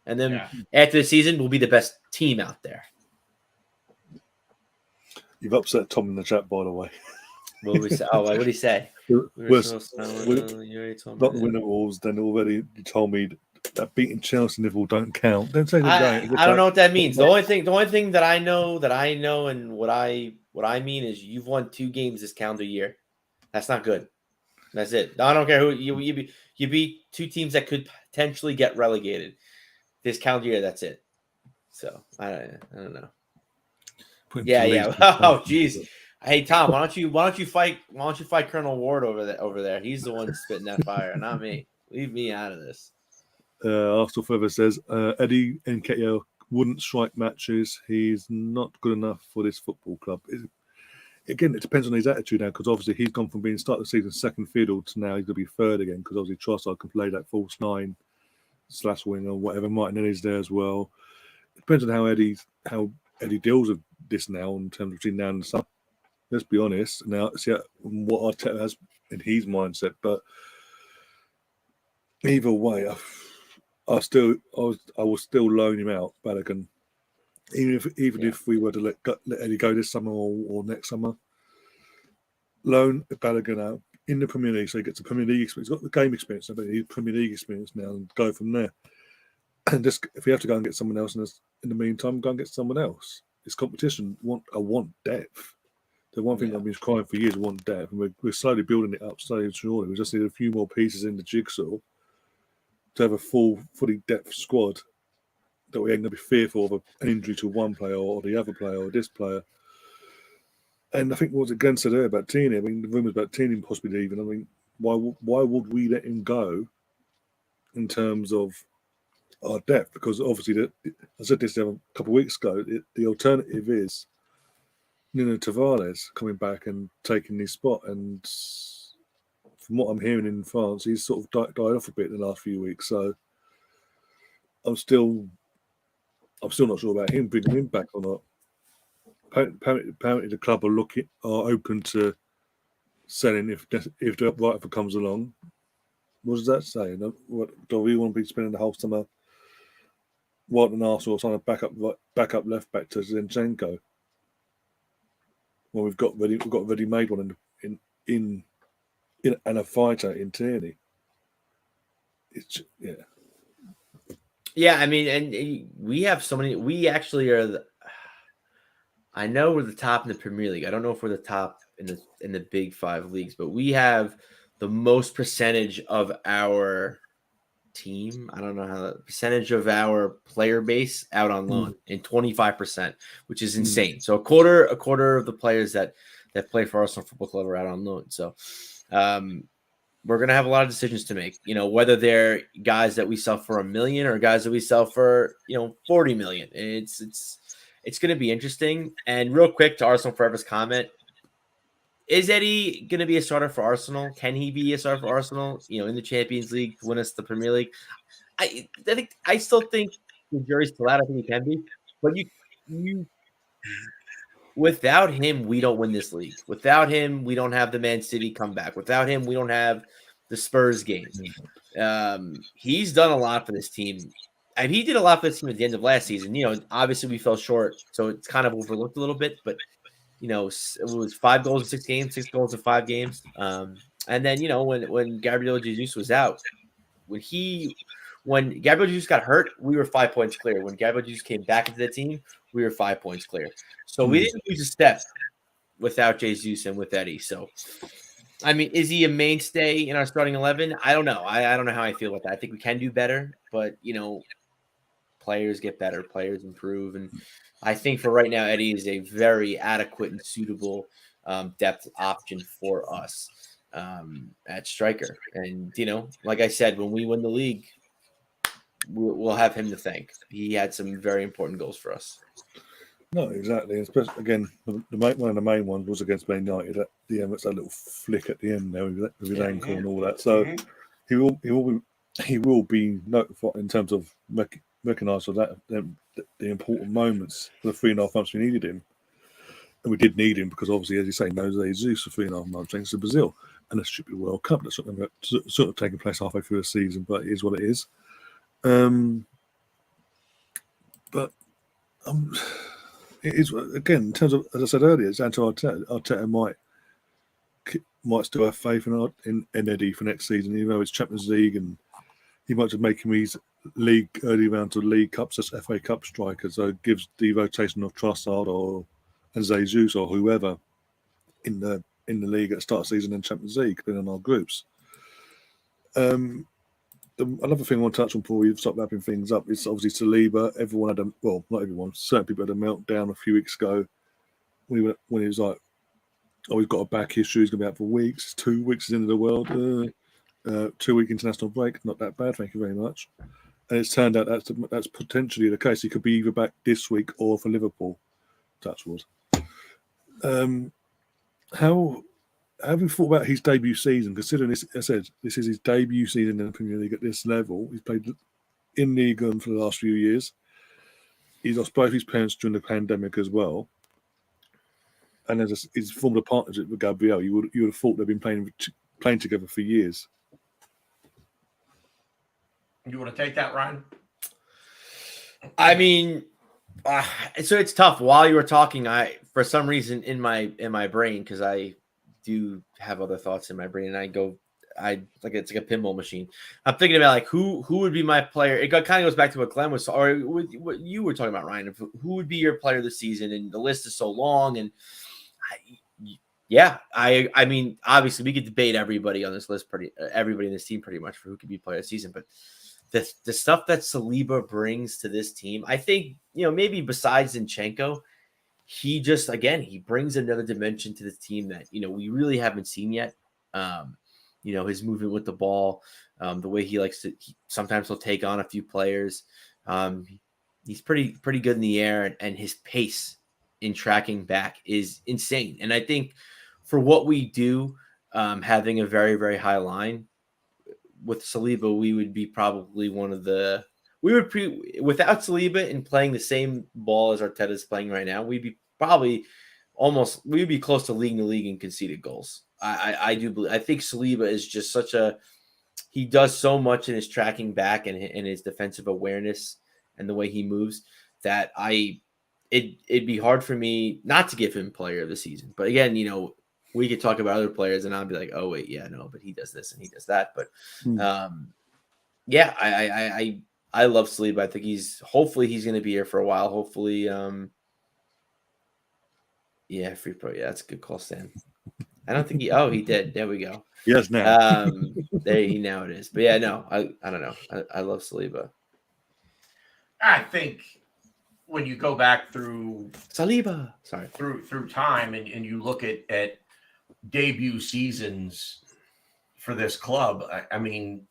And then after the season, we'll be the best team out there. You've upset Tom in the chat, by the way. What did we say? Oh, what did he say? Not the winner Wolves. Then already you told me that beating Chelsea and Liverpool don't count. Don't say I don't know what that means. The only thing that I know, and what I mean is you've won 2 games this calendar year. That's not good. That's it. I don't care who you beat 2 teams that could potentially get relegated this calendar year. That's it. So I don't know. Yeah. Oh, geez. Hey Tom, why don't you fight Colonel Ward over there? He's the one spitting that fire, not me. Leave me out of this. Arsenal further says Eddie Nketiah wouldn't strike matches. He's not good enough for this football club. Again, it depends on his attitude now because obviously he's gone from being start of the season second fiddle to now he's going to be third again because obviously Trossard can play that false 9/wing or whatever. Martinelli's there as well. It depends on how Eddie deals with this now in terms of between now and the summer. Let's be honest. Now, see what Arteta has in his mindset, but either way, I will still loan him out, Balogun. Even if we were to let Eddie go this summer or next summer, loan Balogun out in the Premier League, so he gets the Premier League experience. He's got the game experience, but he needs Premier League experience now, and go from there. And just if you have to go and get someone else in the meantime, go and get someone else. It's competition. I want depth. The one thing I've been crying for years, I want depth, and we're slowly building it up, slowly and surely. We just need a few more pieces in the jigsaw to have a fully depth squad that we ain't going to be fearful of an injury to one player or the other player or this player. And I think what was Glenn said earlier about Tierney, I mean, the rumours about Tierney possibly leaving, I mean, why would we let him go in terms of our depth? Because obviously, I said this a couple of weeks ago, the alternative is Nuno Tavares coming back and taking his spot. And from what I'm hearing in France, he's sort of died off a bit in the last few weeks. So I'm still not sure about him bringing him back or not. Apparently the club are open to selling if the right offer comes along. What does that say? Do we want to be spending the whole summer wanting Arsenal trying to back up left back to Zinchenko? Well, we've got ready made one in and a fighter in Tierney. It's Yeah, I mean, and we have so many. We actually are. I know we're the top in the Premier League. I don't know if we're the top in the Big Five leagues, but we have the most percentage of our team. I don't know how the percentage of our player base out on loan in 25%, which is insane. So a quarter of the players that play for Arsenal Football Club are out on loan. So we're going to have a lot of decisions to make, whether they're guys that we sell for $1 million or guys that we sell for, 40 million. It's going to be interesting. And real quick to Arsenal Forever's comment, is Eddie going to be a starter for Arsenal? Can he be a starter for Arsenal, in the Champions League to win us the Premier League? I still think the jury's still out. I think he can be. But you without him, we don't win this league. Without him, we don't have the Man City comeback. Without him, we don't have the Spurs game. He's done a lot for this team. And he did a lot for this team at the end of last season. Obviously we fell short, so it's kind of overlooked a little bit. But, it was 5 goals in 6 games, 6 goals in 5 games. And then, when Gabriel Jesus was out, when Gabriel Jesus got hurt, we were 5 points clear. When Gabriel Jesus came back into the team, we were 5 points clear. So we didn't lose a step without Jesus and with Eddie. So, I mean, is he a mainstay in our starting 11? I don't know. I don't know how I feel about that. I think we can do better, but, players get better, players improve. And I think for right now, Eddie is a very adequate and suitable depth option for us at striker. And, like I said, when we win the league, we'll have him to thank. He had some very important goals for us. No, exactly. Especially, again, one of the main ones was against Man United at the end. It's that little flick at the end there with his ankle and all that. So he will be notified in terms of recognised for that the important moments for the 3.5 months we needed him. And we did need him because obviously, as you say, Jose Jesus for 3.5 months thanks to Brazil and a stupid World Cup that's sort of taking place halfway through the season, but it is what it is. But it is, again, in terms of, as I said earlier, it's Anto Arteta might still have faith in Eddie for next season, even though it's Champions League and he might just make him his league early round to League Cups as FA Cup striker, so it gives the rotation of Trossard and Jesus or whoever in the league at the start of the season and Champions League, depending on our groups. Another thing I want to touch on before we start wrapping things up is obviously Saliba. Everyone had not everyone, certain people had a meltdown a few weeks ago when he was like, "Oh, he's got a back issue. He's going to be out for weeks. It's 2 weeks into the world. 2-week international break. Not that bad. Thank you very much." And it's turned out that's potentially the case. He could be either back this week or for Liverpool. Touch wood. How have you thought about his debut season? Considering this, I said this is his debut season in the Premier League at this level. He's played in Ligue 1 for the last few years. He's lost both his parents during the pandemic as well. And he's formed a partnership with Gabriel. You would have thought they've been playing together for years. You want to take that, Ryan? I mean, so it's tough. While you were talking, for some reason in my brain, because I do have other thoughts in my brain, and it's like a pinball machine. I'm thinking about like who would be my player. It kind of goes back to what Glenn was, or what you were talking about, Ryan. Of who would be your player this season, and the list is so long. And I mean, obviously we could debate everybody on this list, everybody in this team pretty much for who could be player of the season, but the stuff that Saliba brings to this team, I think, maybe besides Zinchenko, he brings another dimension to this team that, we really haven't seen yet. His movement with the ball, the way he likes to, sometimes he'll take on a few players. He's pretty good in the air, and his pace in tracking back is insane. And I think for what we do, having a very, very high line with Saliba, we would be probably without Saliba and playing the same ball as Arteta's playing right now, we'd be close to leading the league in conceded goals. I do believe. I think Saliba is just he does so much in his tracking back and his defensive awareness and the way he moves that it'd be hard for me not to give him player of the season. But again, we could talk about other players and I'll be like, oh wait, yeah, no, but he does this and he does that. But I love Saliba. I think hopefully he's going to be here for a while. Hopefully, free pro. Yeah, that's a good call, Sam. I don't think he did. There we go. Yes, now. Now it is. But yeah, no, I don't know. I love Saliba. I think when you go back through Saliba, through time and you look at debut seasons for this club, I mean,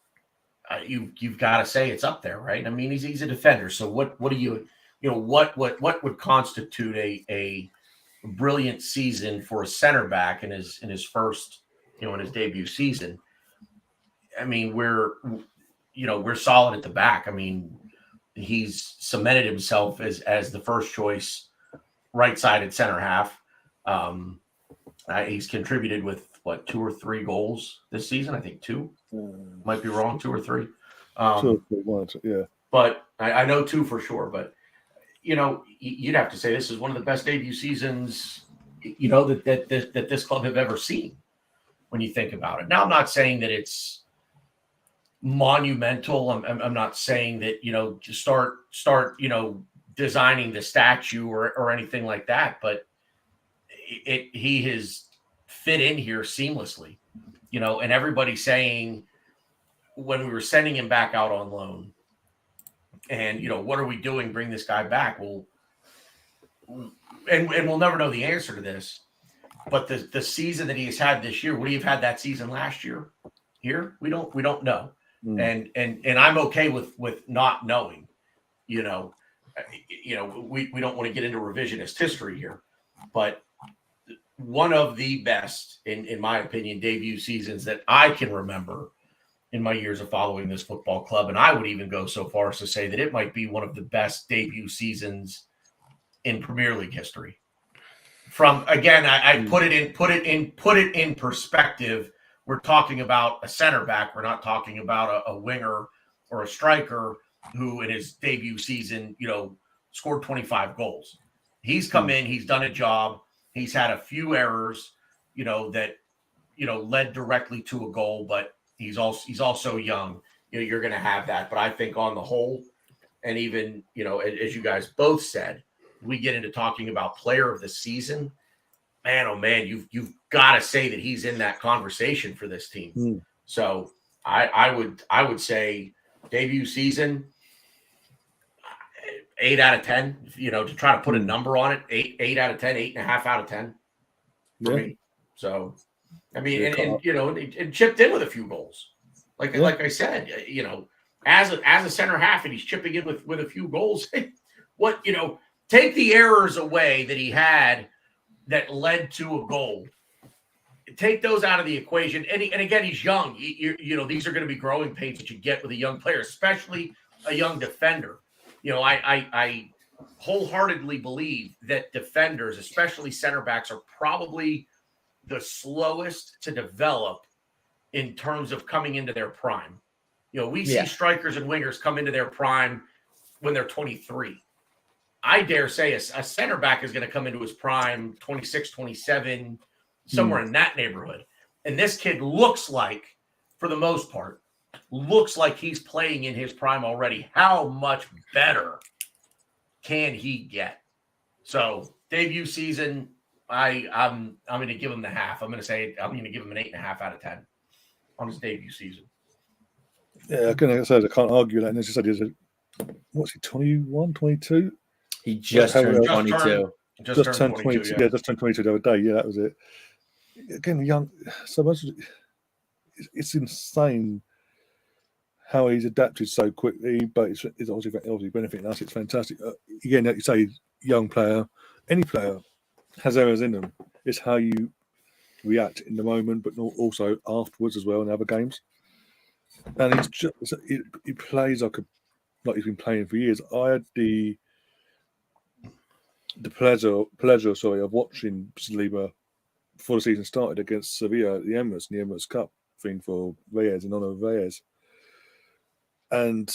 you've got to say it's up there, right? I mean, he's a defender. So what do you what would constitute a brilliant season for a center back in his first, in his debut season? I mean, we're solid at the back. I mean, he's cemented himself as the first choice right-sided center half. He's contributed with 2 or 3 goals this season. I think 2. Might be wrong, 2 or 3. 2 or 3, yeah. But I know 2 for sure. But you'd have to say this is one of the best debut seasons, that this club have ever seen when you think about it. Now, I'm not saying that it's monumental. I'm not saying that, just start, designing the statue or anything like that, but he has fit in here seamlessly, and everybody saying when we were sending him back out on loan and, what are we doing? Bring this guy back. Well, and we'll never know the answer to this, but the season that he's had this year, would he have had that season last year here? We don't know. And I'm okay with not knowing, we don't want to get into revisionist history here, but one of the best, in my opinion, debut seasons that I can remember in my years of following this football club. And I would even go so far as to say that it might be one of the best debut seasons in Premier League history. From, again, I put it in perspective. We're talking about a center back. We're not talking about a winger or a striker who in his debut season, scored 25 goals. He's come in, he's done a job. He's had a few errors, that, led directly to a goal, but he's also young. You're going to have that. But I think on the whole, and even, as you guys both said, we get into talking about player of the season, man, oh man, you've got to say that he's in that conversation for this team. So I would say debut season, 8 out of 10, to try to put a number on it, 8 out of 10, 8.5 out of 10 for me. So, I mean, and chipped in with a few goals. Like I said, as a center half, and he's chipping in with a few goals. Take the errors away that he had that led to a goal. Take those out of the equation. And again, he's young. These are going to be growing pains that you get with a young player, especially a young defender. I wholeheartedly believe that defenders, especially center backs, are probably the slowest to develop in terms of coming into their prime. We see strikers and wingers come into their prime when they're 23. I dare say a center back is going to come into his prime 26, 27, somewhere in that neighborhood. And this kid looks like, for the most part, looks like he's playing in his prime already. How much better can he get? So debut season, I'm going to give him the half. I'm going to give him an 8.5 out of 10 on his debut season. Yeah, I can't argue that. And as you said, what's he, 21, 22? He just turned 22. Just turned 22. Yeah, just turned 22 the other day. Yeah, that was it. Again, young. So much. It's insane how he's adapted so quickly. But it's obviously benefiting us. It's fantastic. Again, like you say, young player. Any player has errors in them. It's how you react in the moment, but also afterwards as well in other games. And he's just he plays like he's been playing for years. I had the pleasure of watching Saliba before the season started against Sevilla at the Emirates in the Emirates Cup thing for Reyes, in honor of Reyes. And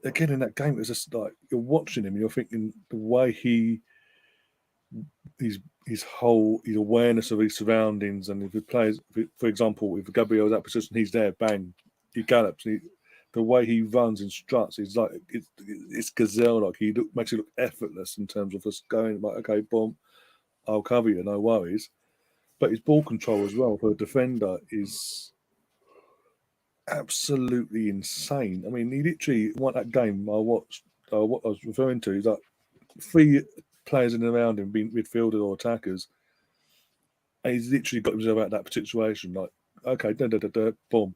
again in that game, it was just like you're watching him and you're thinking the way his awareness of his surroundings, and if he plays, for example, if Gabriel's that position, he's there, bang, he gallops. The way he runs and struts, he's like it's gazelle-like. He makes it look effortless in terms of us going like, okay, boom, I'll cover you, no worries. But his ball control as well for a defender is absolutely insane. I mean, he literally won that game. What I was referring to is like 3 players in and around him being midfielders or attackers, and he's literally got himself out of that situation. Like, okay, boom,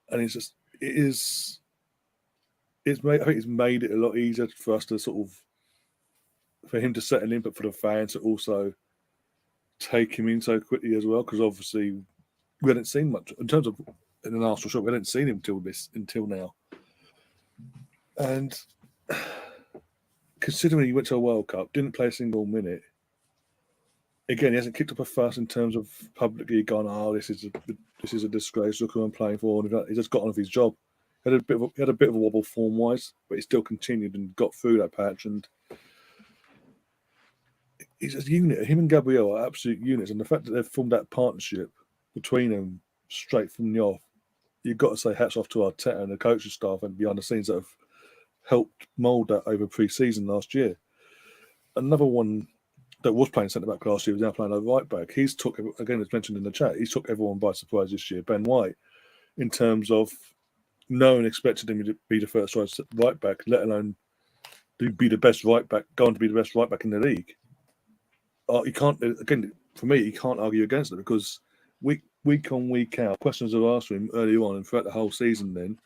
and it's just I think it's made it a lot easier for us to for him to settle in, but for the fans to also take him in so quickly as well, because obviously we hadn't seen much in terms of in an Arsenal shot. We hadn't seen him until now, and considering he went to a World Cup, didn't play a single minute. Again, he hasn't kicked up a fuss in terms of publicly gone, oh, this is a disgrace. Look who I'm playing for. And he just got on with his job. He had a bit of a wobble form wise, but he still continued and got through that patch. And he's a unit. Him and Gabriel are absolute units. And the fact that they've formed that partnership between them straight from the off, you've got to say hats off to Arteta and the coaching staff and behind the scenes that have helped mould that over pre-season last year. Another one that was playing centre-back last year was now playing over right-back. He's took, again, as mentioned in the chat, he's took everyone by surprise this year, Ben White, in terms of no one expected him to be the first choice right-back, let alone to be the best right-back, going to be the best right-back in the league. You can't, again, for me, you can't argue against it because week on, week out, questions are asked him early on and throughout the whole season then,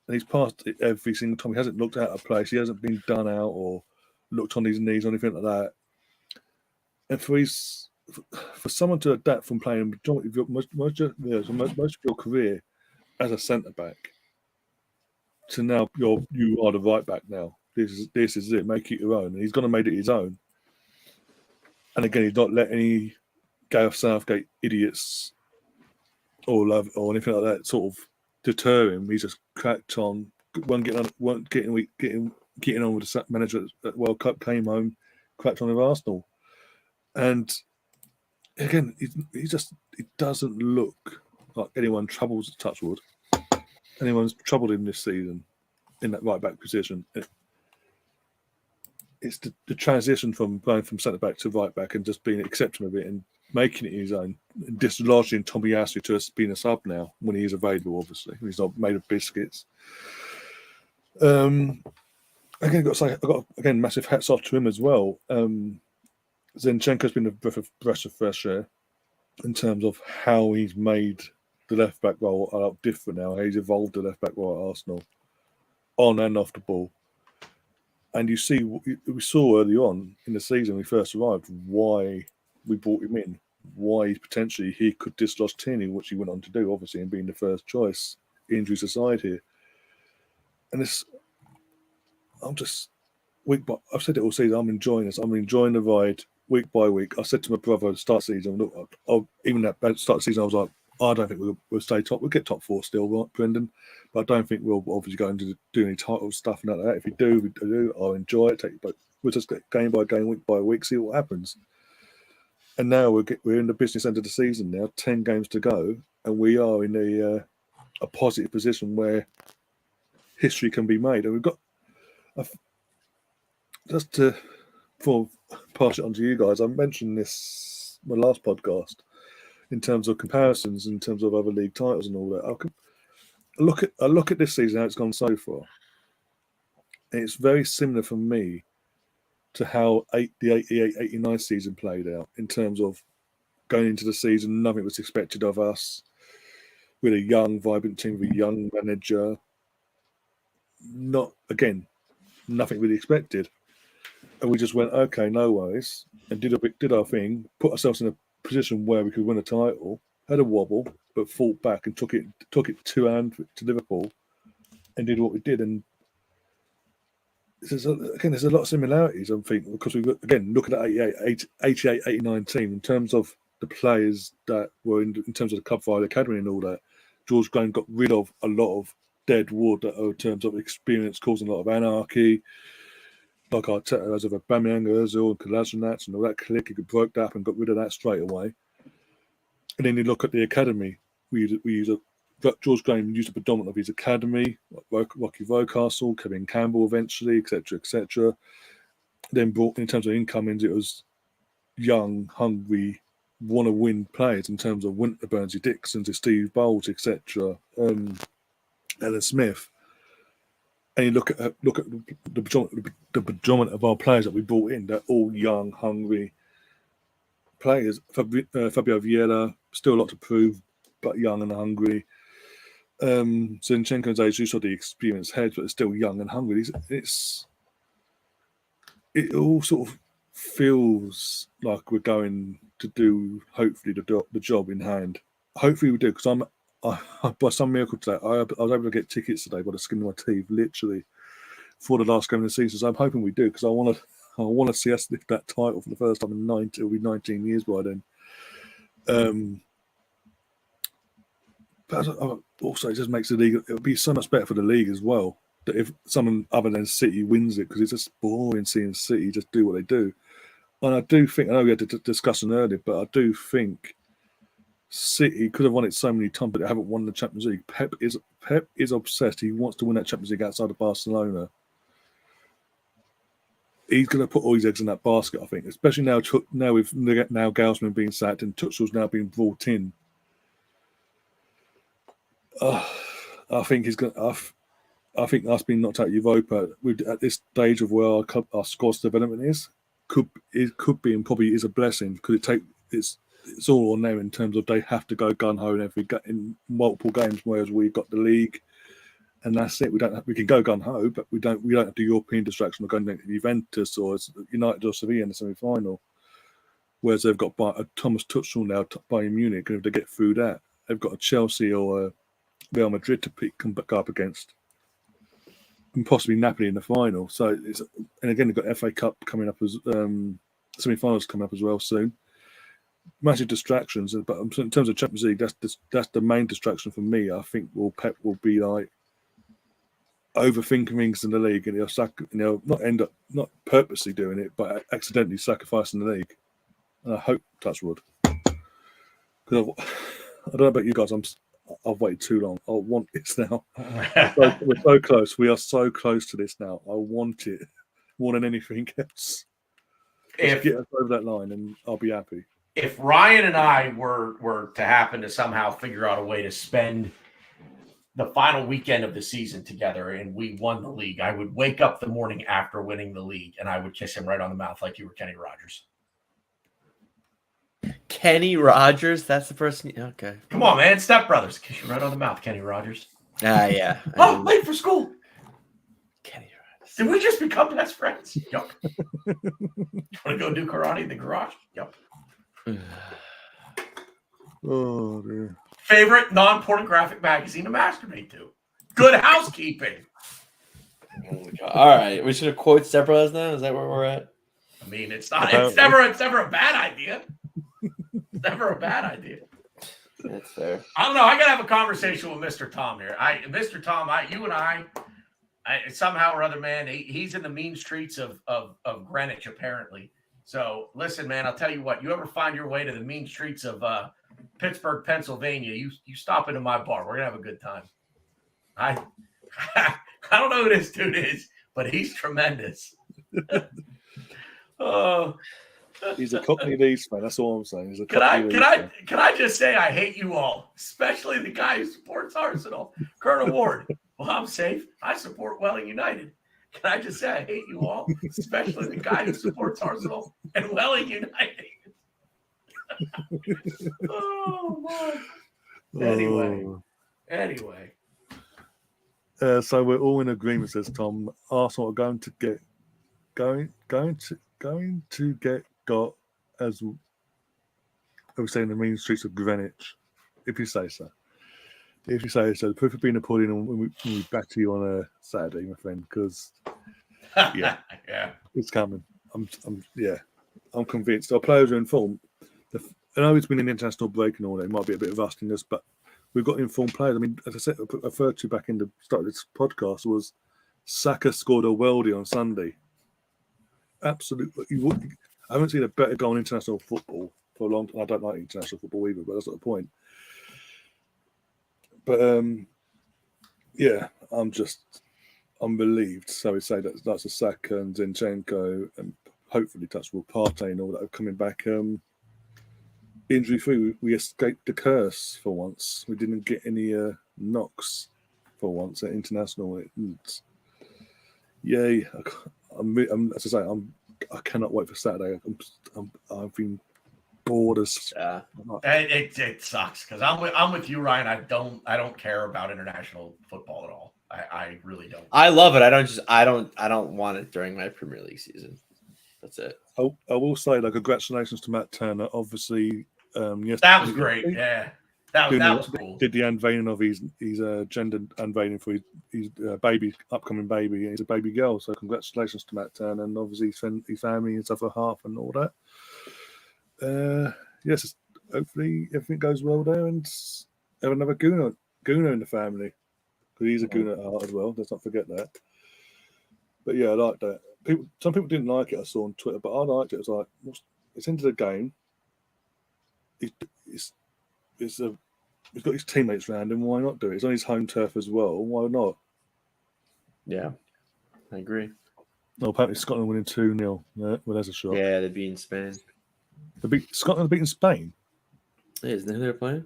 and he's passed it every single time. He hasn't looked out of place. He hasn't been done out or looked on his knees or anything like that. And for someone to adapt from playing most of your career as a centre back to now you are the right back now. This is it. Make it your own. And he's going to make it his own. And again, he's not let any Gareth Southgate idiots or anything like that sort of deter him. He's just cracked on. Getting on with the manager at World Cup, came home, cracked on with Arsenal. And again, he doesn't look like anyone's troubled in this season in that right back position. It's the transition from going from centre back to right back and just being accepting of it and making it his own, dislodging Tomiyasu to us being a sub now when he is available. Obviously, he's not made of biscuits. Again, I got massive hats off to him as well. Zinchenko's been a breath of fresh air in terms of how he's made the left back role a lot different now. How he's evolved the left back role at Arsenal, on and off the ball. And we saw early on in the season when we first arrived why we brought him in, why potentially he could dislodge Tierney, which he went on to do, obviously, and being the first choice, injuries aside here. And I've said it all season. I'm enjoying this. I'm enjoying the ride week by week. I said to my brother at the start of the season, look, even at the start of the season, I was like, I don't think we'll stay top. We'll get top 4 still, right, Brendan? But I don't think we'll obviously go into do any title stuff and that. If we do, I'll enjoy it. But we'll just get game by game, week by week, see what happens. And now we're in the business end of the season now, 10 games to go, and we are in a positive position where history can be made. And we've got, just to pass it on to you guys, I mentioned this in my last podcast in terms of comparisons, in terms of other league titles and all that. I look at this season, how it's gone so far. And it's very similar for me to how the 88-89 season played out in terms of going into the season, nothing was expected of us. With a young, vibrant team, with a young manager. Nothing really expected. And we just went, okay, no worries, and did our thing, put ourselves in a position where we could win a title, had a wobble, but fought back and took it to Liverpool and did what we did. And there's a lot of similarities, I'm thinking, because we look at the 88-89 team in terms of the players that were in terms of the Club Vile Academy and all that. George Graham got rid of a lot of dead wood in terms of experience, causing a lot of anarchy. Like Arteta, as of Aubameyang, Ozil, and Kolasinac, and all that clique, he broke that up and got rid of that straight away. And then you look at the academy. George Graham used a predominant of his academy, like Rocky Rocastle, Kevin Campbell eventually, etc., etc. Then brought, in terms of incomings, it was young, hungry, want to win players in terms of Winterburns, Dixon, Steve Bowles, etc. Alan Smith. And you look at the predominant of our players that we brought in. They're all young, hungry players. Fabio Vieira, still a lot to prove, but young and hungry. Zinchenko and Jesus are the experienced heads, but they're still young and hungry. It all sort of feels like we're going to do, hopefully, the job in hand. Hopefully we do, because by some miracle today, I was able to get tickets today by the skin of my teeth, literally, for the last game of the season. So I'm hoping we do, because I want to see us lift that title for the first time in 90. It'll be 19 years by then. But also, it just makes the league. It'll be so much better for the league as well. That if someone other than City wins it, because it's just boring seeing City just do what they do. And I do think, I know we had a discussion earlier, but I do think City could have won it so many times, but they haven't won the Champions League. Pep is obsessed. He wants to win that Champions League outside of Barcelona. He's going to put all his eggs in that basket, I think, especially now with Gaussman being sacked and Tuchel's now being brought in. I think he's going. I think us being knocked out of Europa at this stage of where our squad's development could be and probably is a blessing, because it's all on them in terms of they have to go gun ho in multiple games, whereas we've got the league, and that's it. We can go gun ho, but we don't have the European distraction of going to Juventus or United or Sevilla in the semi final. Whereas they've got Thomas Tuchel now, Bayern Munich, and if they get through that, they've got a Chelsea or Real Madrid to come back up against, and possibly Napoli in the final. So and again, they've got FA Cup coming up as semi-finals coming up as well soon. Massive distractions, but in terms of Champions League, that's the main distraction for me. I think Pep will be like overthinking things in the league, and he'll not end up not purposely doing it, but accidentally sacrificing the league. And I hope touch wood, because I don't know about you guys. I've waited too long. I want this now. We're so close. We are so close to this now. I want it more than anything else. Just get us over that line, and I'll be happy. If Ryan and I were to happen to somehow figure out a way to spend the final weekend of the season together and we won the league, I would wake up the morning after winning the league and I would kiss him right on the mouth like you were Kenny Rogers. Kenny Rogers? That's the person? Okay. Come on, man. Step Brothers. Kiss you right on the mouth, Kenny Rogers. Yeah. Oh, late for school. Kenny Rogers. Did we just become best friends? Yup. Want to go do karate in the garage? Yup. Oh, dear. Favorite non-pornographic magazine to masturbate to? Good Housekeeping. Oh my God. All right. We should have quoted Step Brothers now? Is that where we're at? I mean, it's never a bad idea. It's never a bad idea. That's fair. I don't know. I gotta have a conversation with Mr. Tom here. Mr. Tom, you and I somehow or other, man, he's in the mean streets of Greenwich, apparently. So listen, man, I'll tell you what. You ever find your way to the mean streets of Pittsburgh, Pennsylvania? You stop into my bar. We're gonna have a good time. I don't know who this dude is, but he's tremendous. He's a Cockney Leeds fan. That's all I'm saying. He's a Can Cockney Leeds fan. I just say I hate you all, especially the guy who supports Arsenal, Colonel Ward. Well, I'm safe. I support Welling United. Can I just say I hate you all, especially the guy who supports Arsenal and Welling United? Oh my. Anyway. So we're all in agreement, says Tom. Arsenal are going to get got as we say in the mean streets of Greenwich, if you say so. If you say so, the proof of being a pudding, and we'll be back to you on a Saturday, my friend, because yeah, it's coming. I'm convinced. Our players are in form. I know it's been an international break and all that. It might be a bit of rustiness, but we've got informed players. I mean, as I said, I referred to back in the start of this podcast was Saka scored a worldie on Sunday. Absolutely, I haven't seen a better goal in international football for a long time. I don't like international football either, but that's not the point. But I'm relieved. So we say that's a Saka and Zinchenko and hopefully touchable Partey and all that are coming back. Injury free, we escaped the curse for once. We didn't get any knocks for once at international. Yay! As I say, I cannot wait for Saturday. I've been bored as. It sucks because I'm with you, Ryan. I don't care about international football at all. I really don't. I love it. I don't want it during my Premier League season. That's it. I will say, congratulations to Matt Turner. Obviously, yes, that was great. Yeah, that was cool. Did the unveiling of his gender unveiling for his upcoming baby. He's a baby girl. So congratulations to Matt Turner and obviously his family and stuff, half and all that. Yes, hopefully everything goes well there and have another Gooner in the family because he's a Gooner at heart as well. Let's not forget that. But yeah, I like that. Some people didn't like it. I saw on Twitter, but I liked it. It's like it's into the game. He's got his teammates around him. Why not do it? It's on his home turf as well. Why not? Yeah, I agree. Well, apparently Scotland winning 2-0. Yeah, well, there's a shot. Yeah, they're beating Spain. Scotland beating Spain. Yeah, isn't that who they're playing?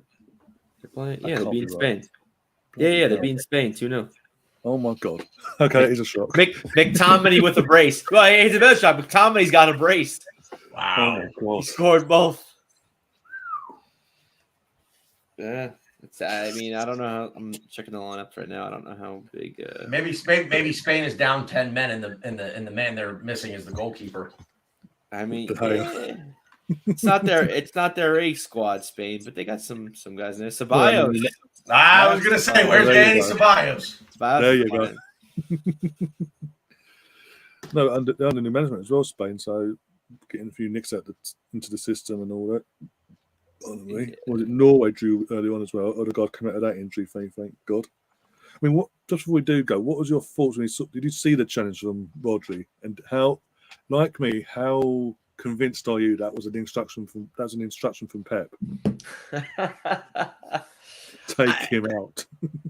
They're playing. Yeah, they're beating be Spain. right. Yeah, they're beating Spain 2-0. Oh my god. Okay, it is a shock. McTominay with a brace. Well, it's a better shot. McTominay's got a brace. Wow. Oh, he scored both. Yeah. I mean, I don't know how I'm checking the lineups right now. I don't know how big maybe Spain is down 10 men and the man they're missing is the goalkeeper. I mean, it's not their A squad, Spain, but they got some guys in there. Ceballos. I was gonna say, where's Danny Ceballos? There you go. No, under new management as well, Spain. So getting a few nicks into the system and all that. Anyway, was it Norway drew early on as well? Odegaard came out of that injury thing, thank God. I mean, what just before we do go, what was your thoughts when did you see the challenge from Rodri and how, like me, how convinced are you that was an instruction from Pep? Take him out.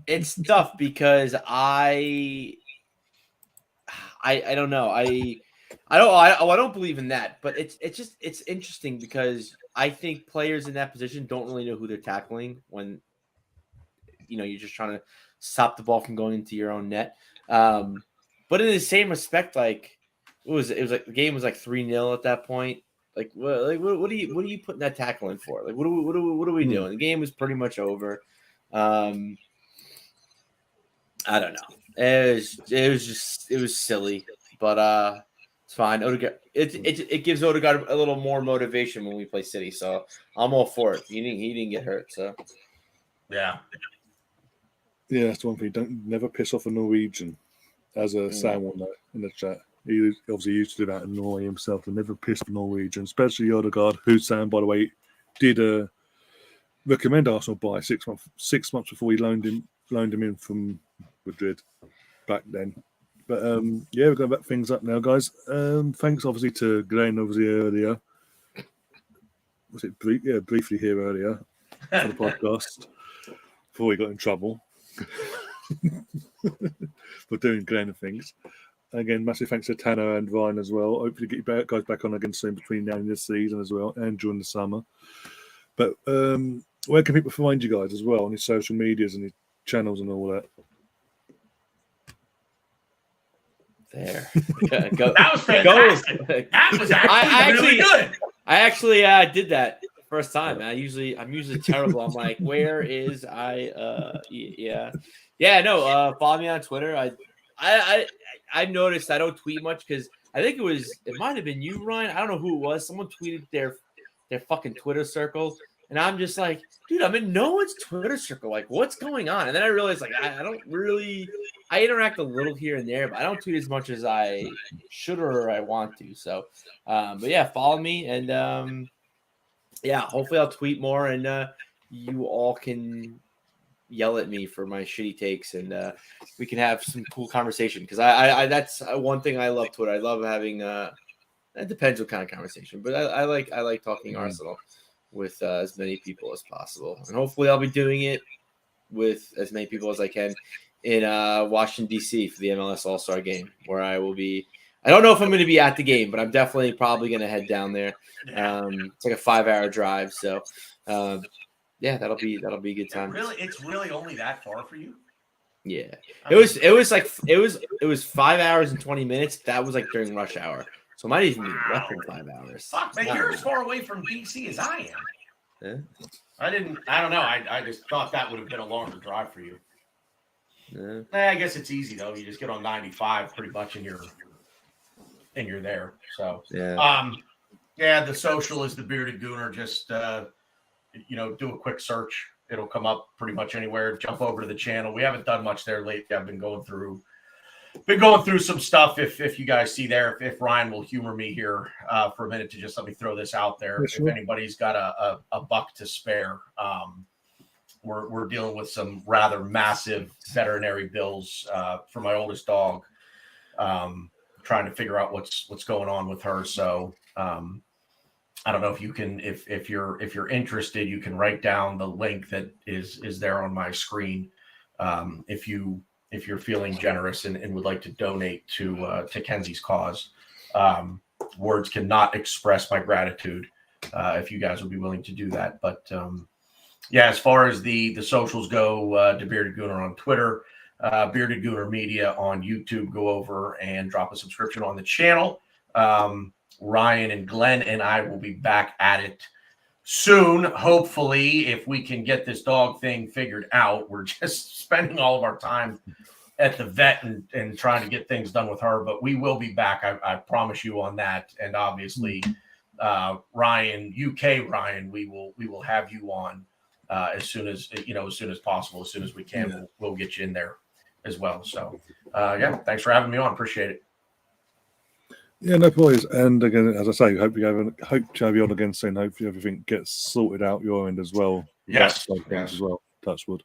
It's tough because I don't know. I don't believe in that, but it's interesting because I think players in that position don't really know who they're tackling when you're just trying to stop the ball from going into your own net. But in the same respect, like it was like the game was like 3-0 at that point. Like what are you putting that tackle in for? Like what are we doing? The game was pretty much over. I don't know. It was silly, but it's fine. Odegaard, it gives Odegaard a little more motivation when we play City, so I'm all for it. He didn't get hurt, so yeah, that's the one thing. Don't never piss off a Norwegian, as a Sam will know in the chat. He obviously used to do that and annoy himself and never piss off a Norwegian, especially Odegaard, who Sam, by the way, did recommend Arsenal by 6 months before he loaned him in from Madrid back then. But yeah, we're going to wrap things up now, guys. Thanks, obviously, to Glenn, obviously, earlier. Was it briefly here earlier for the podcast before we got in trouble for doing Glenn things. Again, massive thanks to Tanner and Ryan as well. Hopefully, get you guys back on again soon between now and this season as well, and during the summer. But where can people find you guys as well on your social medias and your channels and all that? There. Go. That was fantastic. That was actually really good. I actually did that first time. I'm usually terrible. I'm like, where is I? Yeah. No. Follow me on Twitter. I noticed I don't tweet much because I think it might have been you, Ryan. I don't know who it was. Someone tweeted their fucking Twitter circle. And I'm just like, dude, I'm in no one's Twitter circle. Like, what's going on? And then I realized, like, I don't really – I interact a little here and there, but I don't tweet as much as I should or I want to. So, but, yeah, follow me. And, yeah, hopefully I'll tweet more and you all can yell at me for my shitty takes and we can have some cool conversation. Because I that's one thing I love Twitter. I love having it depends what kind of conversation. But I like talking Arsenal with as many people as possible. And hopefully I'll be doing it with as many people as I can in Washington, D.C. for the MLS All-Star game, where I will be – I don't know if I'm going to be at the game, but I'm definitely probably going to head down there. It's like a 5-hour drive. So, yeah, that'll be a good time. It's really only that far for you? Yeah. It was 5 hours and 20 minutes. That was like during rush hour. So it might even be less than 5 hours. Fuck, man, you're as far away from DC as I am. Yeah. I don't know. I just thought that would have been a longer drive for you. Yeah. I guess it's easy though. You just get on 95 pretty much and you're there. So yeah. The social is the Bearded Gooner. Just do a quick search. It'll come up pretty much anywhere. Jump over to the channel. We haven't done much there lately. I've been going through some stuff. If you guys see there, if Ryan will humor me here for a minute to just let me throw this out there. Sure. If anybody's got a buck to spare, we're dealing with some rather massive veterinary bills for my oldest dog. Trying to figure out what's going on with her. So I don't know if you can, if you're interested, you can write down the link that is there on my screen. If you're feeling generous and would like to donate to Kenzie's cause, words cannot express my gratitude if you guys would be willing to do that. But yeah, as far as the socials go, to Bearded Gooner on Twitter, Bearded Gooner Media on YouTube, go over and drop a subscription on the channel. Ryan and Glenn and I will be back at it soon. Hopefully, if we can get this dog thing figured out. We're just spending all of our time at the vet and trying to get things done with her, but we will be back. I promise you on that. And obviously, Ryan, we will have you on as soon as possible, as soon as we can. We'll get you in there as well. So yeah, thanks for having me on. Appreciate it. Yeah, no worries. And again, as I say, hope to have you on again soon. Hopefully everything gets sorted out your end as well. Yes. As well. Touch wood.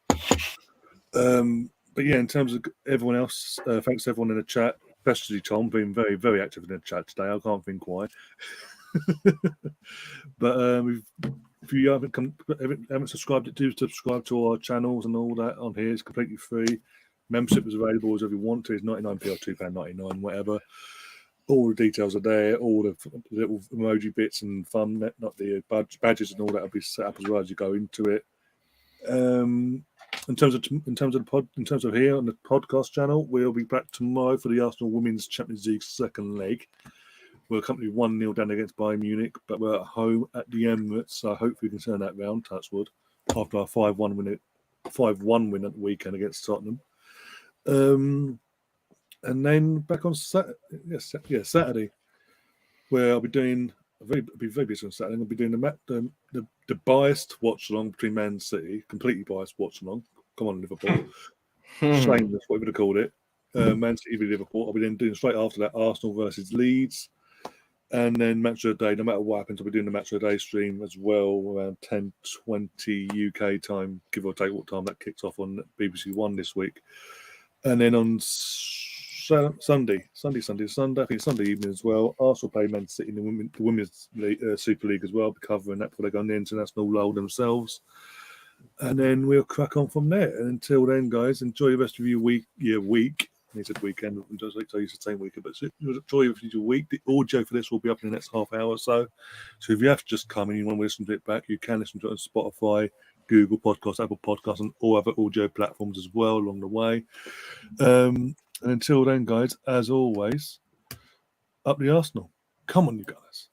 But yeah, in terms of everyone else, thanks to everyone in the chat, especially Tom, being very, very active in the chat today. I can't think why. But if you haven't subscribed, do subscribe to our channels and all that on here. It's completely free. Membership is available as if you want to. It's 99p or £2.99, whatever. All the details are there. All the little emoji bits and fun, not the badges and all that will be set up as well as you go into it. In terms of here on the podcast channel, we'll be back tomorrow for the Arsenal Women's Champions League second leg. We're currently 1-0 down against Bayern Munich, but we're at home at the Emirates, so hopefully we can turn that round, touch wood, after our 5-1 win at the weekend against Tottenham. And then back on Saturday, where I'll be doing I'll be very busy on Saturday. I'll be doing the biased watch along between Man City, completely biased watch along. Come on, Liverpool. Shameless, what we would have called it. Man City v Liverpool. I'll be then doing straight after that Arsenal versus Leeds. And then match of the day, no matter what happens, I'll be doing the match of the day stream as well around 10:20 UK time, give or take what time that kicks off on BBC One this week. And then on Sunday. I think it's Sunday evening as well. Arsenal play Man City in the Women's Super League as well. I'll be covering that before they go on the international lull themselves. And then we'll crack on from there. And until then, guys, enjoy the rest of your week. I said weekend. I'm just like I used to say weekend, but enjoy your week. The audio for this will be up in the next half hour or so. So if you have to just come and you want to listen to it back, you can listen to it on Spotify, Google Podcasts, Apple Podcasts, and all other audio platforms as well along the way. And until then, guys, as always, up the Arsenal. Come on, you guys.